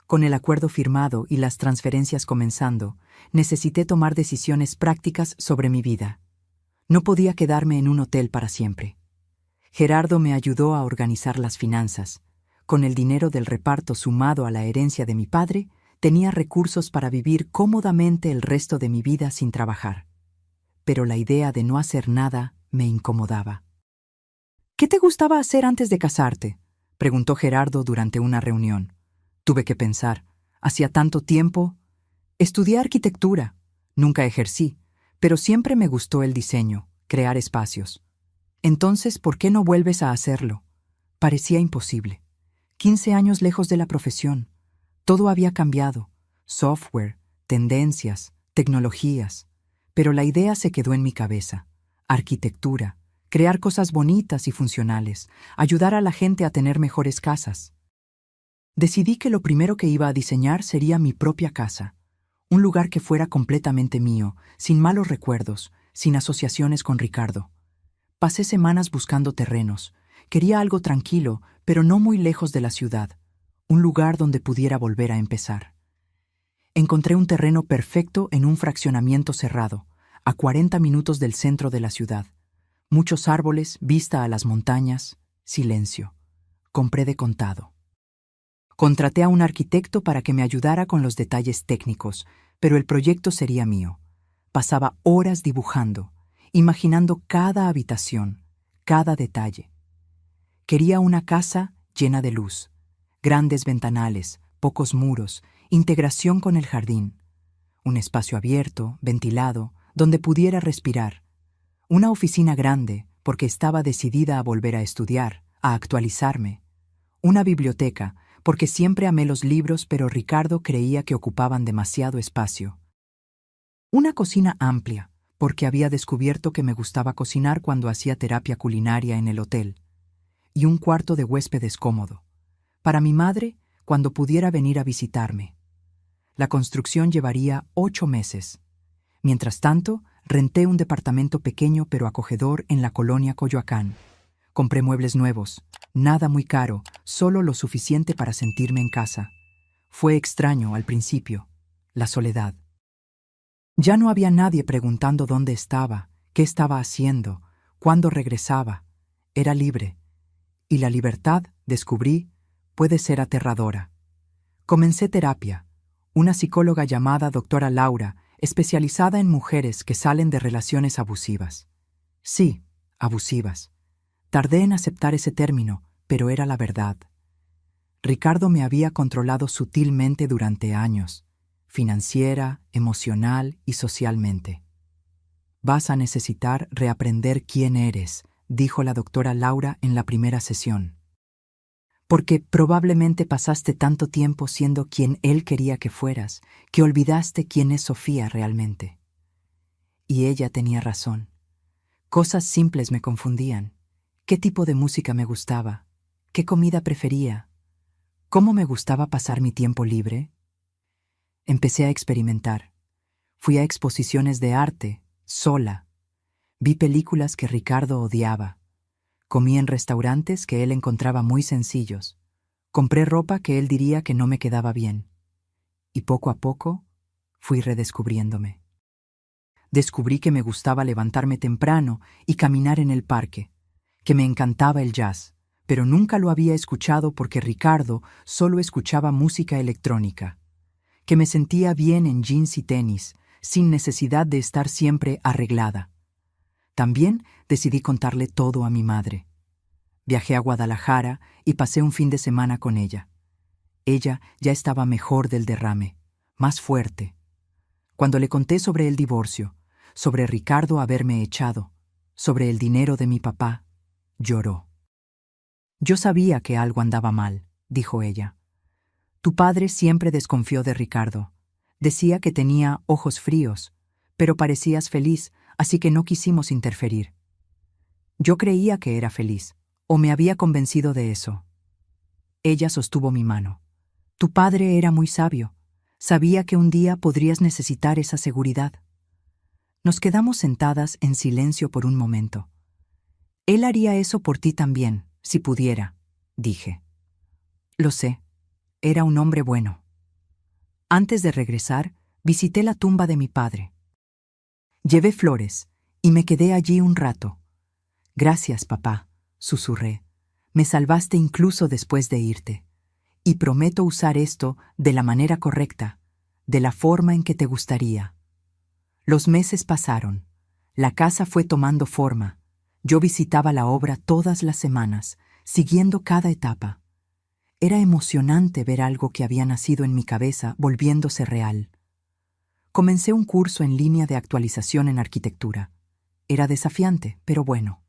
Con el acuerdo firmado y las transferencias comenzando, necesité tomar decisiones prácticas sobre mi vida. No podía quedarme en un hotel para siempre. Gerardo me ayudó a organizar las finanzas. Con el dinero del reparto sumado a la herencia de mi padre, tenía recursos para vivir cómodamente el resto de mi vida sin trabajar. Pero la idea de no hacer nada me incomodaba. ¿Qué te gustaba hacer antes de casarte?, preguntó Gerardo durante una reunión. Tuve que pensar. Hacía tanto tiempo. Estudié arquitectura. Nunca ejercí, pero siempre me gustó el diseño, crear espacios. Entonces, ¿por qué no vuelves a hacerlo? Parecía imposible. 15 años lejos de la profesión. Todo había cambiado. Software, tendencias, tecnologías. Pero la idea se quedó en mi cabeza. Arquitectura, crear cosas bonitas y funcionales, ayudar a la gente a tener mejores casas. Decidí que lo primero que iba a diseñar sería mi propia casa. Un lugar que fuera completamente mío, sin malos recuerdos, sin asociaciones con Ricardo. Pasé semanas buscando terrenos. Quería algo tranquilo, pero no muy lejos de la ciudad. Un lugar donde pudiera volver a empezar. Encontré un terreno perfecto en un fraccionamiento cerrado, a 40 minutos del centro de la ciudad. Muchos árboles, vista a las montañas, silencio. Compré de contado. Contraté a un arquitecto para que me ayudara con los detalles técnicos, pero el proyecto sería mío. Pasaba horas dibujando, imaginando cada habitación, cada detalle. Quería una casa llena de luz, grandes ventanales, pocos muros, integración con el jardín. Un espacio abierto, ventilado, donde pudiera respirar. Una oficina grande, porque estaba decidida a volver a estudiar, a actualizarme. Una biblioteca, porque siempre amé los libros, pero Ricardo creía que ocupaban demasiado espacio. Una cocina amplia, porque había descubierto que me gustaba cocinar cuando hacía terapia culinaria en el hotel. Y un cuarto de huéspedes cómodo. Para mi madre, cuando pudiera venir a visitarme. La construcción llevaría 8 meses. Mientras tanto, renté un departamento pequeño pero acogedor en la colonia Coyoacán. Compré muebles nuevos, nada muy caro, solo lo suficiente para sentirme en casa. Fue extraño al principio, la soledad. Ya no había nadie preguntando dónde estaba, qué estaba haciendo, cuándo regresaba. Era libre. Y la libertad, descubrí, puede ser aterradora. Comencé terapia. Una psicóloga llamada doctora Laura, especializada en mujeres que salen de relaciones abusivas. Sí, abusivas. Tardé en aceptar ese término, pero era la verdad. Ricardo me había controlado sutilmente durante años, financiera, emocional y socialmente. Vas a necesitar reaprender quién eres, dijo la doctora Laura en la primera sesión. Porque probablemente pasaste tanto tiempo siendo quien él quería que fueras, que olvidaste quién es Sofía realmente. Y ella tenía razón. Cosas simples me confundían. ¿Qué tipo de música me gustaba? ¿Qué comida prefería? ¿Cómo me gustaba pasar mi tiempo libre? Empecé a experimentar. Fui a exposiciones de arte, sola. Vi películas que Ricardo odiaba. Comí en restaurantes que él encontraba muy sencillos. Compré ropa que él diría que no me quedaba bien. Y poco a poco fui redescubriéndome. Descubrí que me gustaba levantarme temprano y caminar en el parque, que me encantaba el jazz, pero nunca lo había escuchado porque Ricardo solo escuchaba música electrónica, que me sentía bien en jeans y tenis, sin necesidad de estar siempre arreglada. También decidí contarle todo a mi madre. Viajé a Guadalajara y pasé un fin de semana con ella. Ella ya estaba mejor del derrame, más fuerte. Cuando le conté sobre el divorcio, sobre Ricardo haberme echado, sobre el dinero de mi papá, lloró. Yo sabía que algo andaba mal, dijo ella. Tu padre siempre desconfió de Ricardo. Decía que tenía ojos fríos, pero parecías feliz, así que no quisimos interferir. Yo creía que era feliz, o me había convencido de eso. Ella sostuvo mi mano. Tu padre era muy sabio. Sabía que un día podrías necesitar esa seguridad. Nos quedamos sentadas en silencio por un momento. Él haría eso por ti también, si pudiera, dije. Lo sé, era un hombre bueno. Antes de regresar, visité la tumba de mi padre. Llevé flores y me quedé allí un rato. Gracias, papá, susurré. Me salvaste incluso después de irte. Y prometo usar esto de la manera correcta, de la forma en que te gustaría. Los meses pasaron. La casa fue tomando forma. Yo visitaba la obra todas las semanas, siguiendo cada etapa. Era emocionante ver algo que había nacido en mi cabeza volviéndose real. Comencé un curso en línea de actualización en arquitectura. Era desafiante, pero bueno.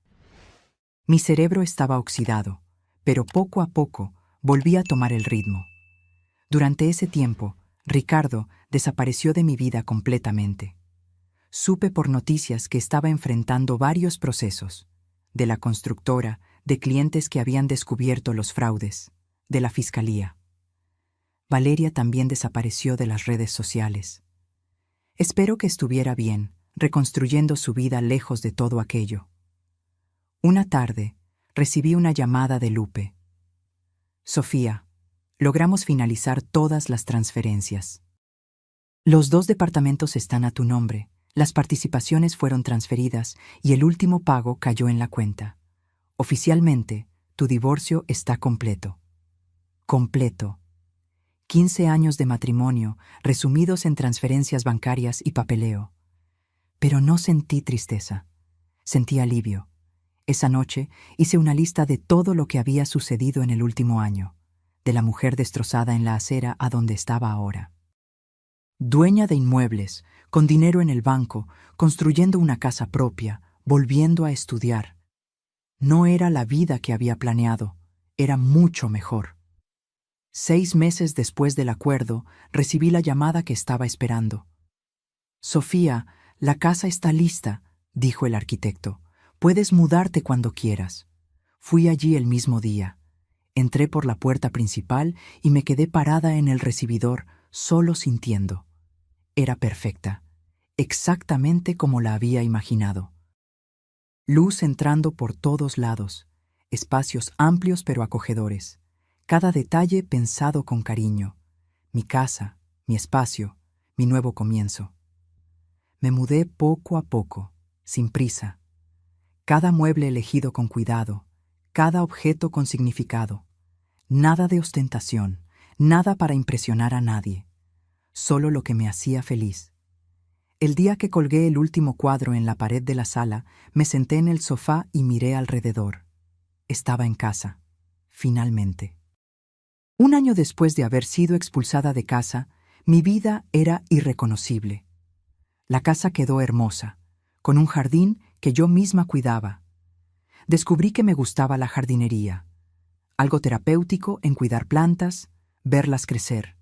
Mi cerebro estaba oxidado, pero poco a poco volví a tomar el ritmo. Durante ese tiempo, Ricardo desapareció de mi vida completamente. Supe por noticias que estaba enfrentando varios procesos, de la constructora, de clientes que habían descubierto los fraudes, de la fiscalía. Valeria también desapareció de las redes sociales. Espero que estuviera bien, reconstruyendo su vida lejos de todo aquello. Una tarde, recibí una llamada de Lupe. Sofía, logramos finalizar todas las transferencias. Los 2 departamentos están a tu nombre, las participaciones fueron transferidas y el último pago cayó en la cuenta. Oficialmente, tu divorcio está completo. Completo. 15 años de matrimonio, resumidos en transferencias bancarias y papeleo. Pero no sentí tristeza. Sentí alivio. Esa noche hice una lista de todo lo que había sucedido en el último año, de la mujer destrozada en la acera a donde estaba ahora. Dueña de inmuebles, con dinero en el banco, construyendo una casa propia, volviendo a estudiar. No era la vida que había planeado, era mucho mejor. 6 meses después del acuerdo, recibí la llamada que estaba esperando. Sofía, la casa está lista, dijo el arquitecto. Puedes mudarte cuando quieras. Fui allí el mismo día. Entré por la puerta principal y me quedé parada en el recibidor, solo sintiendo. Era perfecta, exactamente como la había imaginado. Luz entrando por todos lados, espacios amplios pero acogedores, cada detalle pensado con cariño. Mi casa, mi espacio, mi nuevo comienzo. Me mudé poco a poco, sin prisa. Cada mueble elegido con cuidado, cada objeto con significado. Nada de ostentación, nada para impresionar a nadie. Solo lo que me hacía feliz. El día que colgué el último cuadro en la pared de la sala, me senté en el sofá y miré alrededor. Estaba en casa, finalmente. 1 año después de haber sido expulsada de casa, mi vida era irreconocible. La casa quedó hermosa, con un jardín que yo misma cuidaba. Descubrí que me gustaba la jardinería, algo terapéutico en cuidar plantas, verlas crecer.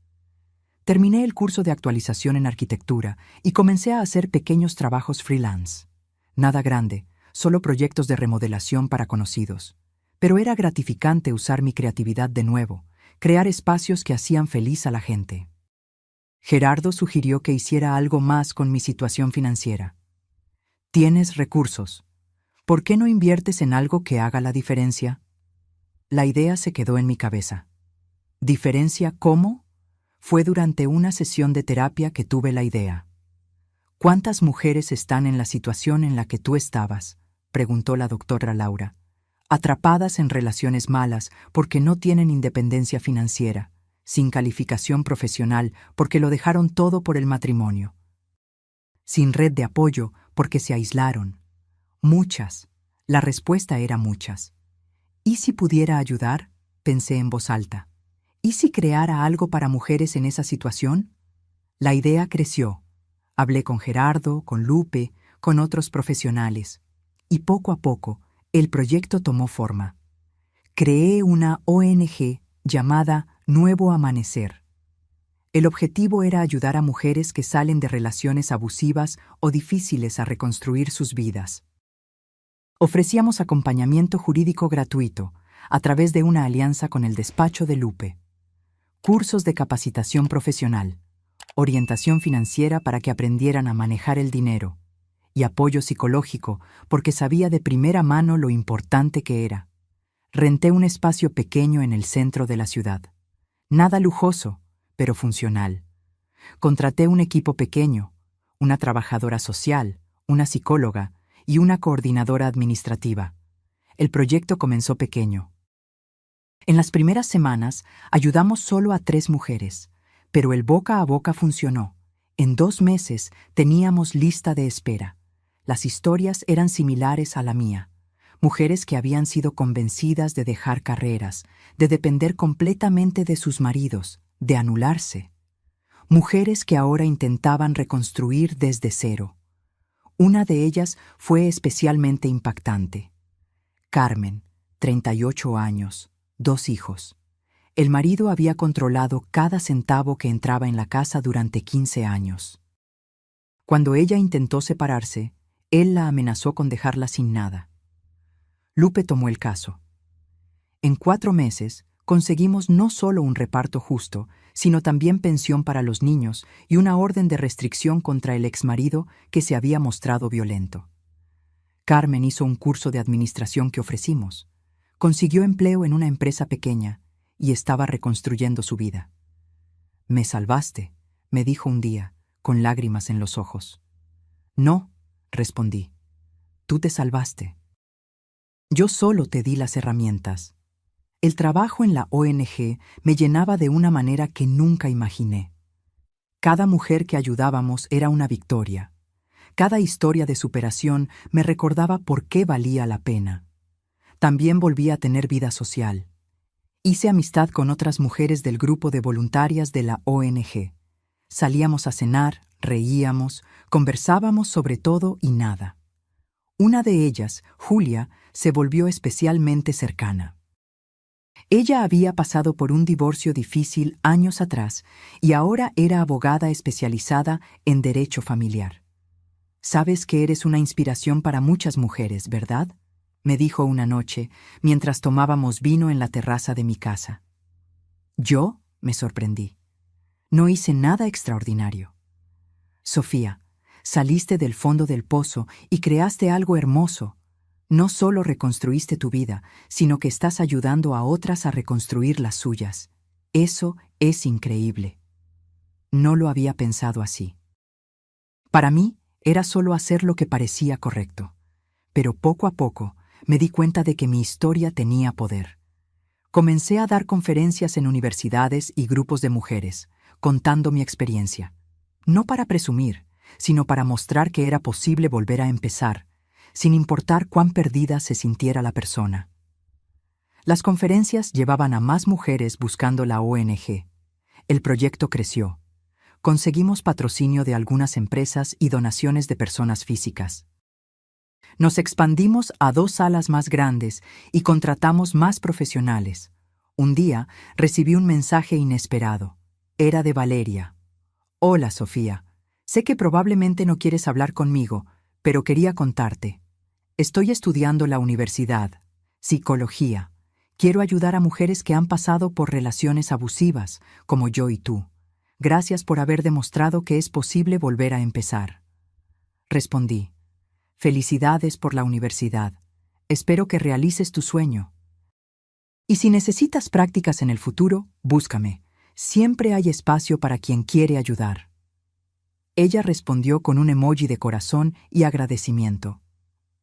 Terminé el curso de actualización en arquitectura y comencé a hacer pequeños trabajos freelance. Nada grande, solo proyectos de remodelación para conocidos. Pero era gratificante usar mi creatividad de nuevo, crear espacios que hacían feliz a la gente. Gerardo sugirió que hiciera algo más con mi situación financiera. Tienes recursos. ¿Por qué no inviertes en algo que haga la diferencia? La idea se quedó en mi cabeza. ¿Diferencia cómo? Fue durante una sesión de terapia que tuve la idea. ¿Cuántas mujeres están en la situación en la que tú estabas?, preguntó la doctora Laura. Atrapadas en relaciones malas porque no tienen independencia financiera, sin calificación profesional porque lo dejaron todo por el matrimonio. Sin red de apoyo porque se aislaron. Muchas. La respuesta era muchas. ¿Y si pudiera ayudar?, pensé en voz alta. ¿Y si creara algo para mujeres en esa situación? La idea creció. Hablé con Gerardo, con Lupe, con otros profesionales. Y poco a poco, el proyecto tomó forma. Creé una ONG llamada Nuevo Amanecer. El objetivo era ayudar a mujeres que salen de relaciones abusivas o difíciles a reconstruir sus vidas. Ofrecíamos acompañamiento jurídico gratuito a través de una alianza con el despacho de Lupe. Cursos de capacitación profesional, orientación financiera para que aprendieran a manejar el dinero y apoyo psicológico porque sabía de primera mano lo importante que era. Renté un espacio pequeño en el centro de la ciudad. Nada lujoso, pero funcional. Contraté un equipo pequeño, una trabajadora social, una psicóloga y una coordinadora administrativa. El proyecto comenzó pequeño. En las primeras semanas ayudamos solo a 3 mujeres, pero el boca a boca funcionó. En 2 meses teníamos lista de espera. Las historias eran similares a la mía. Mujeres que habían sido convencidas de dejar carreras, de depender completamente de sus maridos, de anularse. Mujeres que ahora intentaban reconstruir desde cero. Una de ellas fue especialmente impactante. Carmen, 38 años, 2 hijos. El marido había controlado cada centavo que entraba en la casa durante 15 años. Cuando ella intentó separarse, él la amenazó con dejarla sin nada. Lupe tomó el caso. En 4 meses, conseguimos no solo un reparto justo, sino también pensión para los niños y una orden de restricción contra el exmarido que se había mostrado violento. Carmen hizo un curso de administración que ofrecimos. Consiguió empleo en una empresa pequeña y estaba reconstruyendo su vida. «Me salvaste», me dijo un día, con lágrimas en los ojos. «No», respondí. «Tú te salvaste. Yo solo te di las herramientas». El trabajo en la ONG me llenaba de una manera que nunca imaginé. Cada mujer que ayudábamos era una victoria. Cada historia de superación me recordaba por qué valía la pena. También volví a tener vida social. Hice amistad con otras mujeres del grupo de voluntarias de la ONG. Salíamos a cenar, reíamos, conversábamos sobre todo y nada. Una de ellas, Julia, se volvió especialmente cercana. Ella había pasado por un divorcio difícil años atrás y ahora era abogada especializada en derecho familiar. «Sabes que eres una inspiración para muchas mujeres, ¿verdad?», me dijo una noche mientras tomábamos vino en la terraza de mi casa. «¿Yo?», me sorprendí. No hice nada extraordinario. «Sofía, saliste del fondo del pozo y creaste algo hermoso. No solo reconstruiste tu vida, sino que estás ayudando a otras a reconstruir las suyas. Eso es increíble». No lo había pensado así. Para mí, era solo hacer lo que parecía correcto. Pero poco a poco, me di cuenta de que mi historia tenía poder. Comencé a dar conferencias en universidades y grupos de mujeres, contando mi experiencia. No para presumir, sino para mostrar que era posible volver a empezar, sin importar cuán perdida se sintiera la persona. Las conferencias llevaban a más mujeres buscando la ONG. El proyecto creció. Conseguimos patrocinio de algunas empresas y donaciones de personas físicas. Nos expandimos a 2 salas más grandes y contratamos más profesionales. Un día recibí un mensaje inesperado. Era de Valeria. «Hola, Sofía. Sé que probablemente no quieres hablar conmigo, pero quería contarte. Estoy estudiando la universidad, psicología. Quiero ayudar a mujeres que han pasado por relaciones abusivas, como yo y tú. Gracias por haber demostrado que es posible volver a empezar». Respondí: «Felicidades por la universidad. Espero que realices tu sueño. Y si necesitas prácticas en el futuro, búscame. Siempre hay espacio para quien quiere ayudar». Ella respondió con un emoji de corazón y agradecimiento.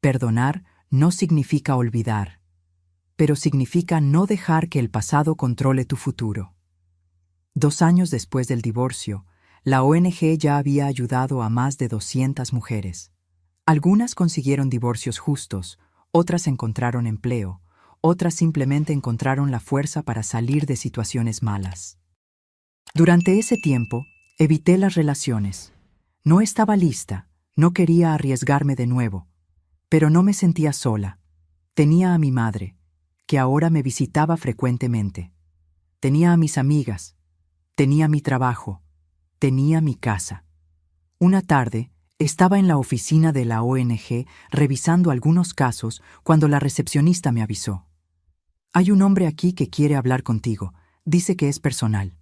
Perdonar no significa olvidar, pero significa no dejar que el pasado controle tu futuro. 2 años después del divorcio, la ONG ya había ayudado a más de 200 mujeres. Algunas consiguieron divorcios justos, otras encontraron empleo, otras simplemente encontraron la fuerza para salir de situaciones malas. Durante ese tiempo, evité las relaciones. No estaba lista, no quería arriesgarme de nuevo, pero no me sentía sola. Tenía a mi madre, que ahora me visitaba frecuentemente. Tenía a mis amigas. Tenía mi trabajo. Tenía mi casa. Una tarde, estaba en la oficina de la ONG revisando algunos casos cuando la recepcionista me avisó. «Hay un hombre aquí que quiere hablar contigo. Dice que es personal».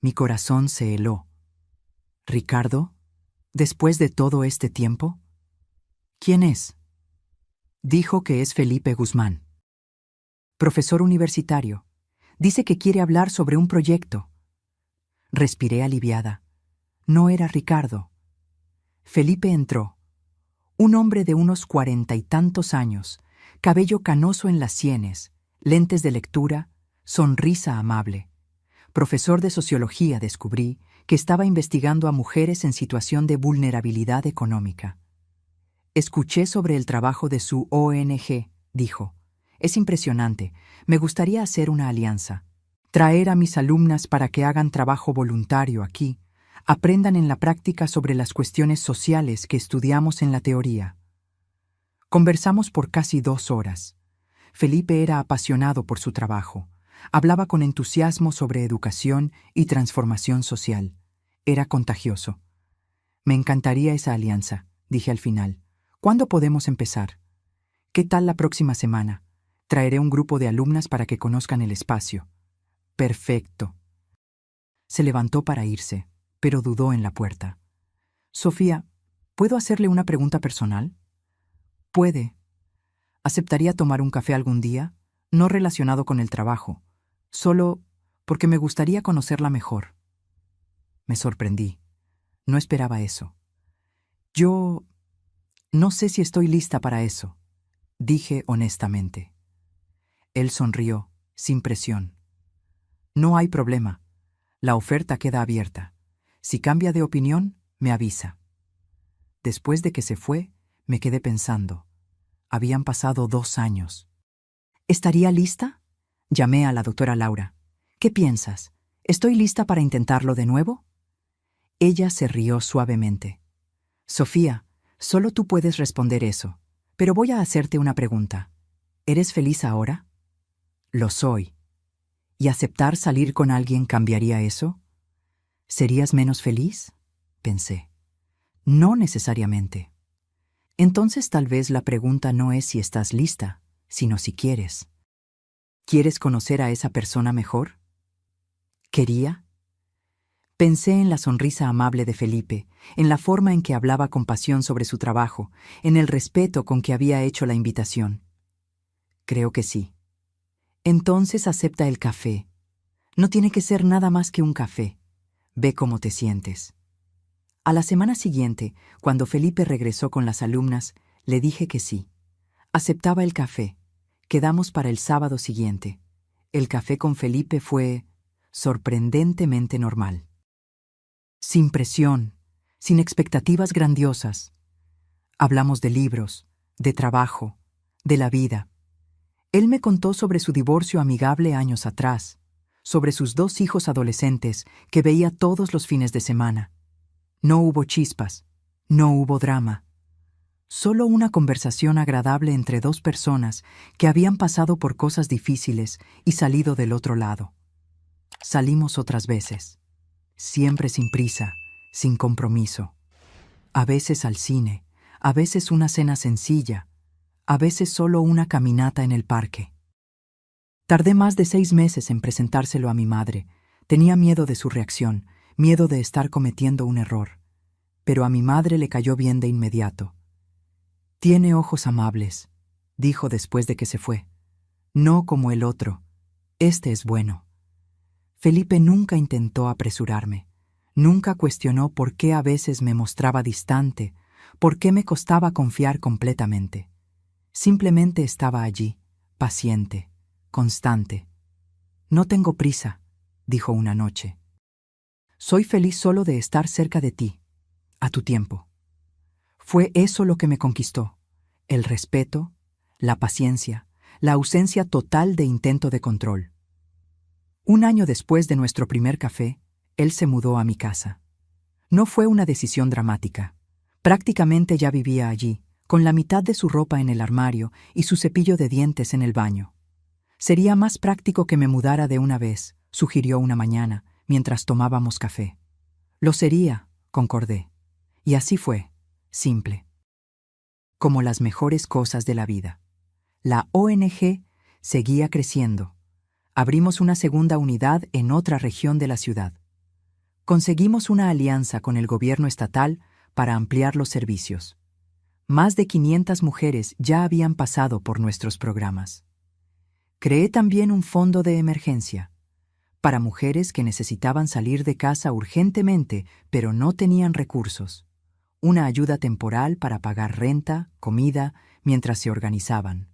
Mi corazón se heló. «¿Ricardo? ¿Después de todo este tiempo?». ¿Quién es? Dijo que es Felipe Guzmán. Profesor universitario. Dice que quiere hablar sobre un proyecto. Respiré aliviada. No era Ricardo. Felipe entró. Un hombre de unos 40 y tantos años, cabello canoso en las sienes, lentes de lectura, sonrisa amable. Profesor de sociología, descubrí que estaba investigando a mujeres en situación de vulnerabilidad económica. Escuché sobre el trabajo de su ONG, dijo. Es impresionante. Me gustaría hacer una alianza. Traer a mis alumnas para que hagan trabajo voluntario aquí, aprendan en la práctica sobre las cuestiones sociales que estudiamos en la teoría. Conversamos por casi 2 horas. Felipe era apasionado por su trabajo. Hablaba con entusiasmo sobre educación y transformación social. Era contagioso. Me encantaría esa alianza, dije al final. ¿Cuándo podemos empezar? ¿Qué tal la próxima semana? Traeré un grupo de alumnas para que conozcan el espacio. Perfecto. Se levantó para irse, pero dudó en la puerta. Sofía, ¿puedo hacerle una pregunta personal? Puede. ¿Aceptaría tomar un café algún día? No relacionado con el trabajo, solo porque me gustaría conocerla mejor. Me sorprendí. No esperaba eso. Yo no sé si estoy lista para eso, dije honestamente. Él sonrió, sin presión. No hay problema. La oferta queda abierta. Si cambia de opinión, me avisa. Después de que se fue, me quedé pensando. Habían pasado 2 años. ¿Estaría lista? Llamé a la doctora Laura. ¿Qué piensas? ¿Estoy lista para intentarlo de nuevo? Ella se rió suavemente. Sofía, solo tú puedes responder eso, pero voy a hacerte una pregunta. ¿Eres feliz ahora? Lo soy. ¿Y aceptar salir con alguien cambiaría eso? ¿Serías menos feliz? Pensé. No necesariamente. Entonces tal vez la pregunta no es si estás lista, sino si quieres. ¿Quieres conocer a esa persona mejor? ¿Quería? Pensé en la sonrisa amable de Felipe, en la forma en que hablaba con pasión sobre su trabajo, en el respeto con que había hecho la invitación. Creo que sí. Entonces acepta el café. No tiene que ser nada más que un café. Ve cómo te sientes. A la semana siguiente, cuando Felipe regresó con las alumnas, le dije que sí. Aceptaba el café. Quedamos para el sábado siguiente. El café con Felipe fue sorprendentemente normal. Sin presión, sin expectativas grandiosas. Hablamos de libros, de trabajo, de la vida. Él me contó sobre su divorcio amigable años atrás, sobre sus 2 hijos adolescentes que veía todos los fines de semana. No hubo chispas, no hubo drama. Solo una conversación agradable entre 2 personas que habían pasado por cosas difíciles y salido del otro lado. Salimos otras veces, siempre sin prisa, sin compromiso. A veces al cine, a veces una cena sencilla, a veces solo una caminata en el parque. Tardé más de 6 meses en presentárselo a mi madre. Tenía miedo de su reacción, miedo de estar cometiendo un error. Pero a mi madre le cayó bien de inmediato. Tiene ojos amables, dijo después de que se fue. No como el otro. Este es bueno. Felipe nunca intentó apresurarme. Nunca cuestionó por qué a veces me mostraba distante, por qué me costaba confiar completamente. Simplemente estaba allí, paciente, constante. No tengo prisa, dijo una noche. Soy feliz solo de estar cerca de ti, a tu tiempo. Fue eso lo que me conquistó, el respeto, la paciencia, la ausencia total de intento de control. 1 año después de nuestro primer café, él se mudó a mi casa. No fue una decisión dramática. Prácticamente ya vivía allí, con la mitad de su ropa en el armario y su cepillo de dientes en el baño. Sería más práctico que me mudara de una vez, sugirió una mañana, mientras tomábamos café. Lo sería, concordé. Y así fue, simple. Como las mejores cosas de la vida. La ONG seguía creciendo. Abrimos una segunda unidad en otra región de la ciudad. Conseguimos una alianza con el gobierno estatal para ampliar los servicios. Más de 500 mujeres ya habían pasado por nuestros programas. Creé también un fondo de emergencia para mujeres que necesitaban salir de casa urgentemente, pero no tenían recursos. Una ayuda temporal para pagar renta, comida, mientras se organizaban.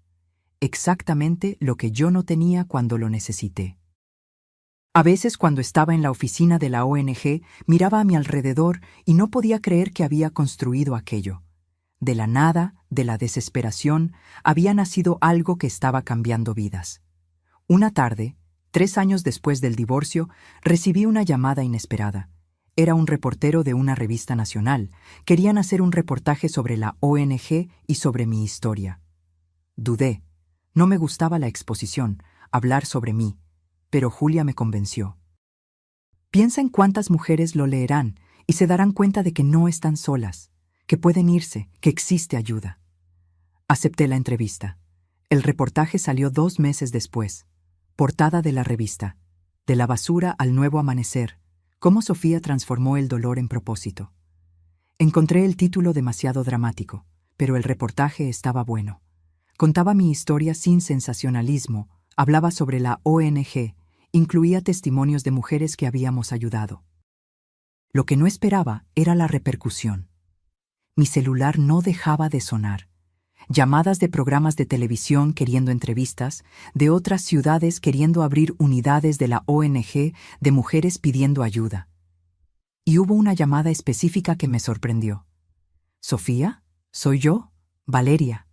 Exactamente lo que yo no tenía cuando lo necesité. A veces, cuando estaba en la oficina de la ONG, miraba a mi alrededor y no podía creer que había construido aquello. De la nada, de la desesperación, había nacido algo que estaba cambiando vidas. Una tarde, 3 años después del divorcio, recibí una llamada inesperada. Era un reportero de una revista nacional. Querían hacer un reportaje sobre la ONG y sobre mi historia. Dudé. No me gustaba la exposición, hablar sobre mí, pero Julia me convenció. Piensa en cuántas mujeres lo leerán y se darán cuenta de que no están solas, que pueden irse, que existe ayuda. Acepté la entrevista. El reportaje salió 2 meses después. Portada de la revista: De la basura al nuevo amanecer, cómo Sofía transformó el dolor en propósito. Encontré el título demasiado dramático, pero el reportaje estaba bueno. Contaba mi historia sin sensacionalismo, hablaba sobre la ONG, incluía testimonios de mujeres que habíamos ayudado. Lo que no esperaba era la repercusión. Mi celular no dejaba de sonar. Llamadas de programas de televisión queriendo entrevistas, de otras ciudades queriendo abrir unidades de la ONG, de mujeres pidiendo ayuda. Y hubo una llamada específica que me sorprendió. ¿Sofía? ¿Soy yo? Valeria.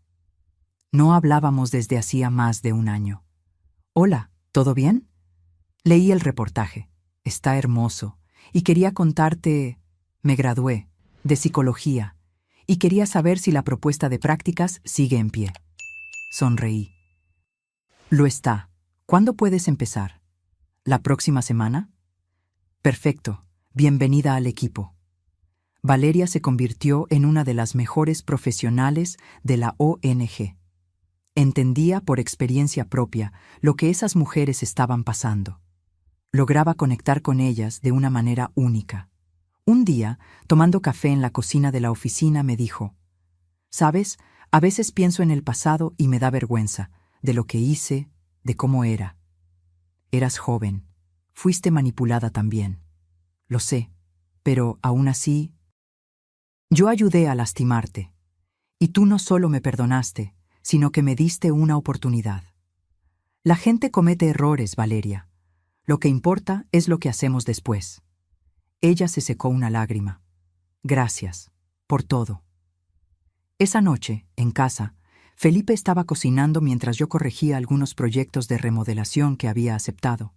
No hablábamos desde hacía más de 1 año. Hola, ¿todo bien? Leí el reportaje. Está hermoso. Y quería contarte... Me gradué de psicología y quería saber si la propuesta de prácticas sigue en pie. Sonreí. Lo está. ¿Cuándo puedes empezar? ¿La próxima semana? Perfecto. Bienvenida al equipo. Valeria se convirtió en una de las mejores profesionales de la ONG. Entendía por experiencia propia lo que esas mujeres estaban pasando. Lograba conectar con ellas de una manera única. Un día, tomando café en la cocina de la oficina, me dijo: «¿Sabes? A veces pienso en el pasado y me da vergüenza, de lo que hice, de cómo era. Eras joven. Fuiste manipulada también. Lo sé, pero aún así... Yo ayudé a lastimarte. Y tú no solo me perdonaste, sino que me diste una oportunidad. La gente comete errores, Valeria. Lo que importa es lo que hacemos después». Ella se secó una lágrima. Gracias, por todo. Esa noche, en casa, Felipe estaba cocinando mientras yo corregía algunos proyectos de remodelación que había aceptado.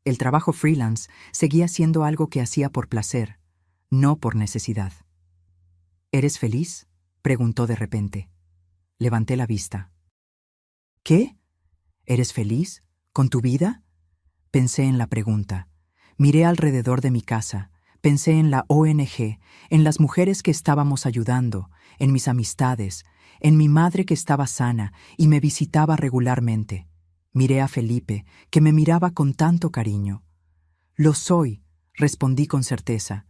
El trabajo freelance seguía siendo algo que hacía por placer, no por necesidad. ¿Eres feliz?, preguntó de repente. Levanté la vista. ¿Qué? ¿Eres feliz? ¿Con tu vida? Pensé en la pregunta. Miré alrededor de mi casa, pensé en la ONG, en las mujeres que estábamos ayudando, en mis amistades, en mi madre que estaba sana y me visitaba regularmente. Miré a Felipe, que me miraba con tanto cariño. Lo soy, respondí con certeza,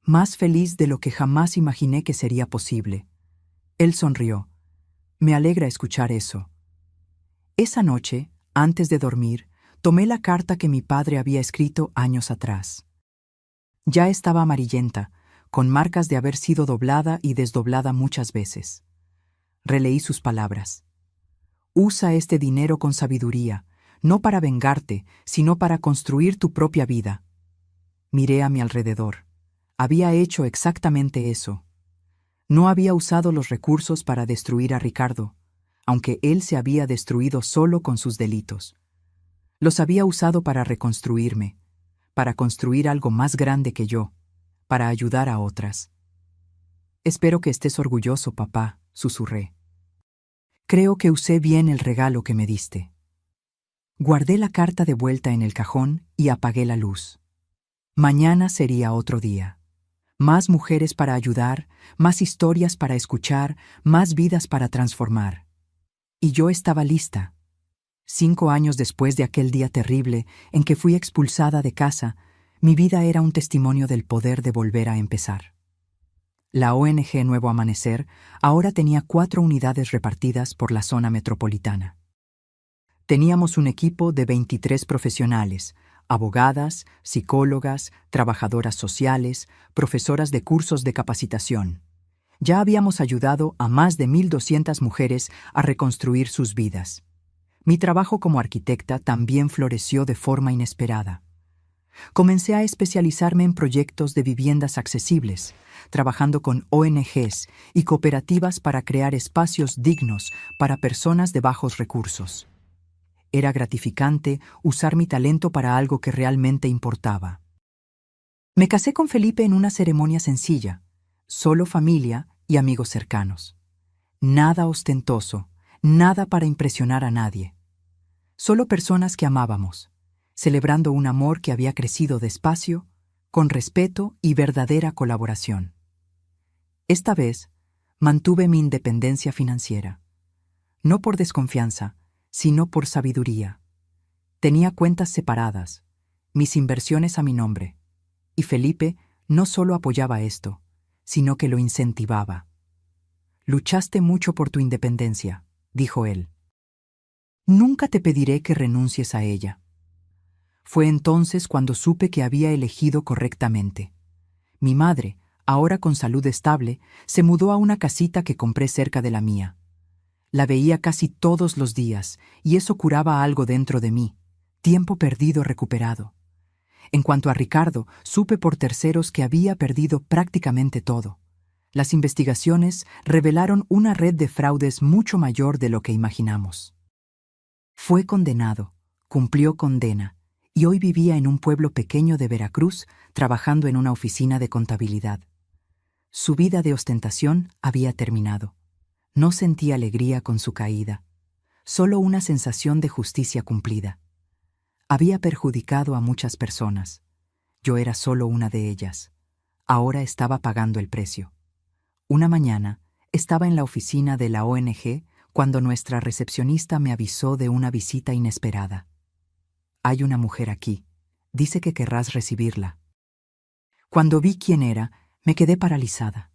más feliz de lo que jamás imaginé que sería posible. Él sonrió. Me alegra escuchar eso. Esa noche, antes de dormir, tomé la carta que mi padre había escrito años atrás. Ya estaba amarillenta, con marcas de haber sido doblada y desdoblada muchas veces. Releí sus palabras. Usa este dinero con sabiduría, no para vengarte, sino para construir tu propia vida. Miré a mi alrededor. Había hecho exactamente eso. No había usado los recursos para destruir a Ricardo, aunque él se había destruido solo con sus delitos. Los había usado para reconstruirme, para construir algo más grande que yo, para ayudar a otras. Espero que estés orgulloso, papá, susurré. Creo que usé bien el regalo que me diste. Guardé la carta de vuelta en el cajón y apagué la luz. Mañana sería otro día. Más mujeres para ayudar, más historias para escuchar, más vidas para transformar. Y yo estaba lista. 5 años después de aquel día terrible en que fui expulsada de casa, mi vida era un testimonio del poder de volver a empezar. La ONG Nuevo Amanecer ahora tenía 4 unidades repartidas por la zona metropolitana. Teníamos un equipo de 23 profesionales, abogadas, psicólogas, trabajadoras sociales, profesoras de cursos de capacitación. Ya habíamos ayudado a más de 1,200 mujeres a reconstruir sus vidas. Mi trabajo como arquitecta también floreció de forma inesperada. Comencé a especializarme en proyectos de viviendas accesibles, trabajando con ONGs y cooperativas para crear espacios dignos para personas de bajos recursos. Era gratificante usar mi talento para algo que realmente importaba. Me casé con Felipe en una ceremonia sencilla, solo familia y amigos cercanos. Nada ostentoso, nada para impresionar a nadie. Solo personas que amábamos, celebrando un amor que había crecido despacio, con respeto y verdadera colaboración. Esta vez, mantuve mi independencia financiera. No por desconfianza, sino por sabiduría. Tenía cuentas separadas, mis inversiones a mi nombre, y Felipe no solo apoyaba esto, sino que lo incentivaba. «Luchaste mucho por tu independencia», dijo él. «Nunca te pediré que renuncies a ella». Fue entonces cuando supe que había elegido correctamente. Mi madre, ahora con salud estable, se mudó a una casita que compré cerca de la mía. La veía casi todos los días, y eso curaba algo dentro de mí, tiempo perdido recuperado. En cuanto a Ricardo, supe por terceros que había perdido prácticamente todo. Las investigaciones revelaron una red de fraudes mucho mayor de lo que imaginamos. Fue condenado, cumplió condena, y hoy vivía en un pueblo pequeño de Veracruz, trabajando en una oficina de contabilidad. Su vida de ostentación había terminado. No sentí alegría con su caída, solo una sensación de justicia cumplida. Había perjudicado a muchas personas. Yo era solo una de ellas. Ahora estaba pagando el precio. Una mañana, estaba en la oficina de la ONG cuando nuestra recepcionista me avisó de una visita inesperada. «Hay una mujer aquí. Dice que querrás recibirla». Cuando vi quién era, me quedé paralizada.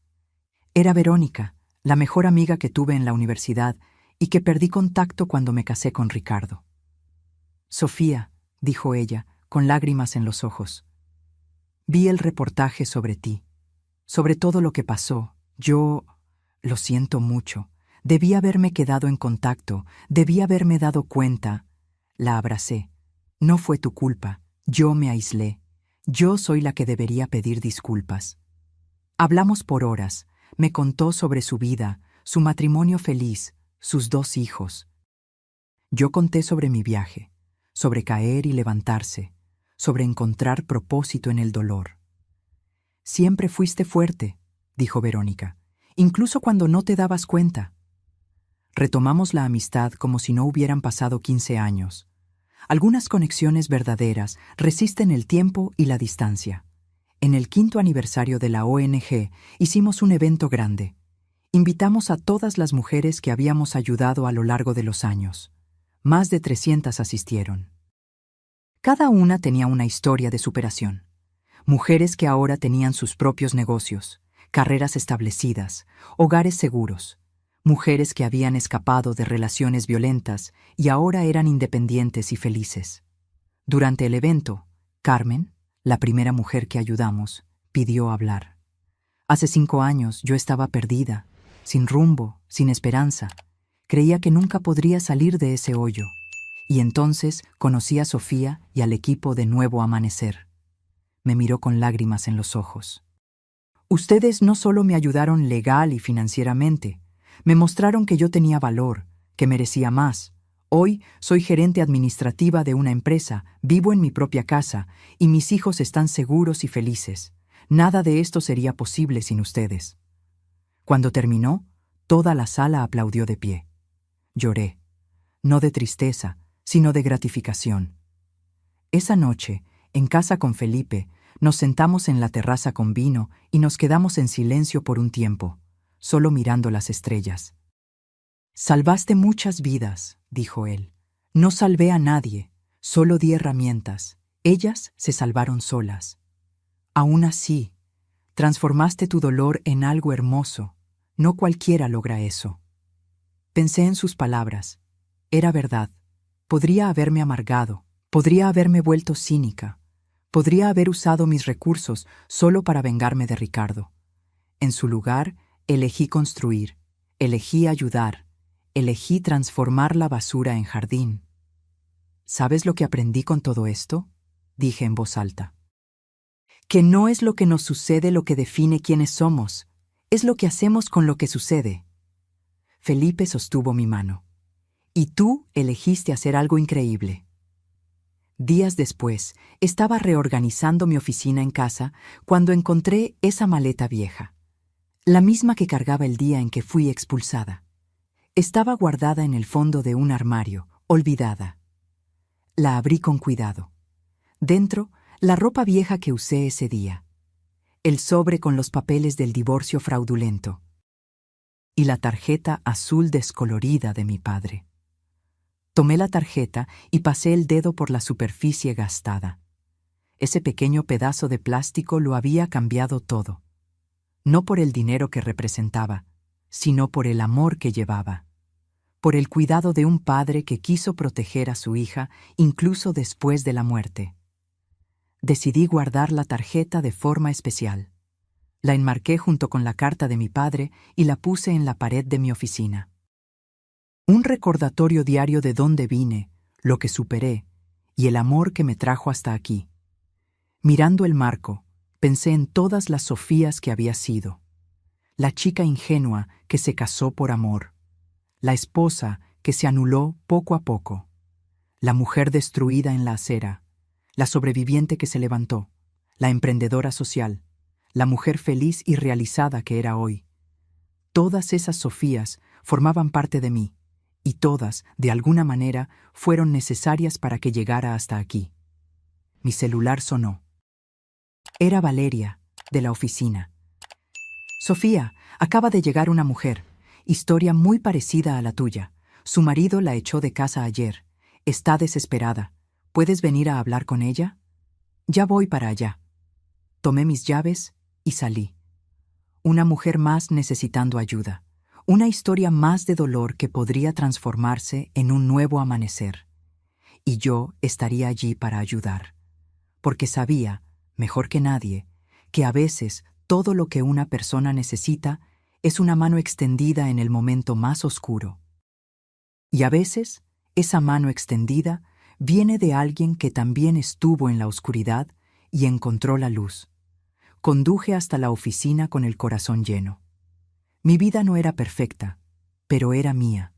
Era Verónica, la mejor amiga que tuve en la universidad y que perdí contacto cuando me casé con Ricardo. «Sofía», dijo ella, con lágrimas en los ojos, «vi el reportaje sobre ti, sobre todo lo que pasó. Yo lo siento mucho. Debí haberme quedado en contacto, debí haberme dado cuenta». La abracé. «No fue tu culpa. Yo me aislé. Yo soy la que debería pedir disculpas». Hablamos por horas. Me contó sobre su vida, su matrimonio feliz, sus 2 hijos. Yo conté sobre mi viaje, sobre caer y levantarse, sobre encontrar propósito en el dolor. «Siempre fuiste fuerte», dijo Verónica, «incluso cuando no te dabas cuenta». Retomamos la amistad como si no hubieran pasado 15 años. Algunas conexiones verdaderas resisten el tiempo y la distancia. En el 5º aniversario de la ONG hicimos un evento grande. Invitamos a todas las mujeres que habíamos ayudado a lo largo de los años. Más de 300 asistieron. Cada una tenía una historia de superación. Mujeres que ahora tenían sus propios negocios, carreras establecidas, hogares seguros. Mujeres que habían escapado de relaciones violentas y ahora eran independientes y felices. Durante el evento, Carmen, la primera mujer que ayudamos, pidió hablar. Hace 5 años yo estaba perdida, sin rumbo, sin esperanza. Creía que nunca podría salir de ese hoyo. Y entonces conocí a Sofía y al equipo de Nuevo Amanecer. Me miró con lágrimas en los ojos. «Ustedes no solo me ayudaron legal y financieramente, me mostraron que yo tenía valor, que merecía más. Hoy soy gerente administrativa de una empresa, vivo en mi propia casa y mis hijos están seguros y felices. Nada de esto sería posible sin ustedes». Cuando terminó, toda la sala aplaudió de pie. Lloré, no de tristeza, sino de gratificación. Esa noche, en casa con Felipe, nos sentamos en la terraza con vino y nos quedamos en silencio por un tiempo, solo mirando las estrellas. «Salvaste muchas vidas», dijo él. «No salvé a nadie, solo di herramientas. Ellas se salvaron solas. Aún así, Transformaste tu dolor en algo hermoso. No cualquiera logra eso. Pensé en sus palabras. Era verdad. Podría haberme amargado, podría haberme vuelto cínica, podría haber usado mis recursos solo para vengarme de Ricardo. En su lugar, elegí construir, elegí ayudar, elegí transformar la basura en jardín. ¿Sabes lo que aprendí con todo esto? Dije en voz alta. Que no es lo que nos sucede lo que define quiénes somos, es lo que hacemos con lo que sucede. Felipe sostuvo mi mano. Y tú elegiste hacer algo increíble. Días después, estaba reorganizando mi oficina en casa cuando encontré esa maleta vieja, la misma que cargaba el día en que fui expulsada. Estaba guardada en el fondo de un armario, olvidada. La abrí con cuidado. Dentro, la ropa vieja que usé ese día, el sobre con los papeles del divorcio fraudulento y la tarjeta azul descolorida de mi padre. Tomé la tarjeta y pasé el dedo por la superficie gastada. Ese pequeño pedazo de plástico lo había cambiado todo. No por el dinero que representaba, sino por el amor que llevaba. Por el cuidado de un padre que quiso proteger a su hija incluso después de la muerte. Decidí guardar la tarjeta de forma especial. La enmarqué junto con la carta de mi padre y la puse en la pared de mi oficina. Un recordatorio diario de dónde vine, lo que superé y el amor que me trajo hasta aquí. Mirando el marco, pensé en todas las Sofías que había sido. La chica ingenua que se casó por amor. La esposa que se anuló poco a poco. La mujer destruida en la acera. La sobreviviente que se levantó. La emprendedora social. La mujer feliz y realizada que era hoy. Todas esas Sofías formaban parte de mí. Y todas, de alguna manera, fueron necesarias para que llegara hasta aquí. Mi celular sonó. Era Valeria, de la oficina. Sofía, acaba de llegar una mujer. Historia muy parecida a la tuya. Su marido la echó de casa ayer. Está desesperada. ¿Puedes venir a hablar con ella? Ya voy para allá. Tomé mis llaves y salí. Una mujer más necesitando ayuda. Una historia más de dolor que podría transformarse en un nuevo amanecer. Y yo estaría allí para ayudar. Porque sabía, mejor que nadie, que a veces todo lo que una persona necesita es una mano extendida en el momento más oscuro. Y a veces, esa mano extendida viene de alguien que también estuvo en la oscuridad y encontró la luz. Conduje hasta la oficina con el corazón lleno. Mi vida no era perfecta, pero era mía.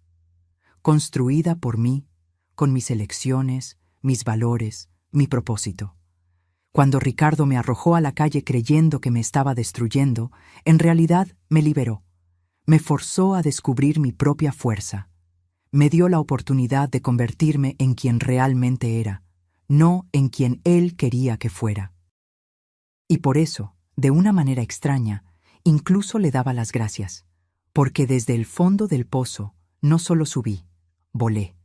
Construida por mí, con mis elecciones, mis valores, mi propósito. Cuando Ricardo me arrojó a la calle creyendo que me estaba destruyendo, en realidad me liberó. Me forzó a descubrir mi propia fuerza. Me dio la oportunidad de convertirme en quien realmente era, no en quien él quería que fuera. Y por eso, de una manera extraña, incluso le daba las gracias, porque desde el fondo del pozo no solo subí, volé.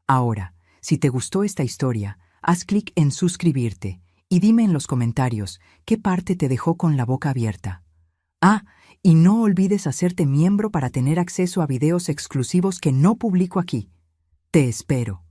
Ahora, si te gustó esta historia, haz clic en suscribirte y dime en los comentarios qué parte te dejó con la boca abierta. Ah, y no olvides hacerte miembro para tener acceso a videos exclusivos que no publico aquí. Te espero.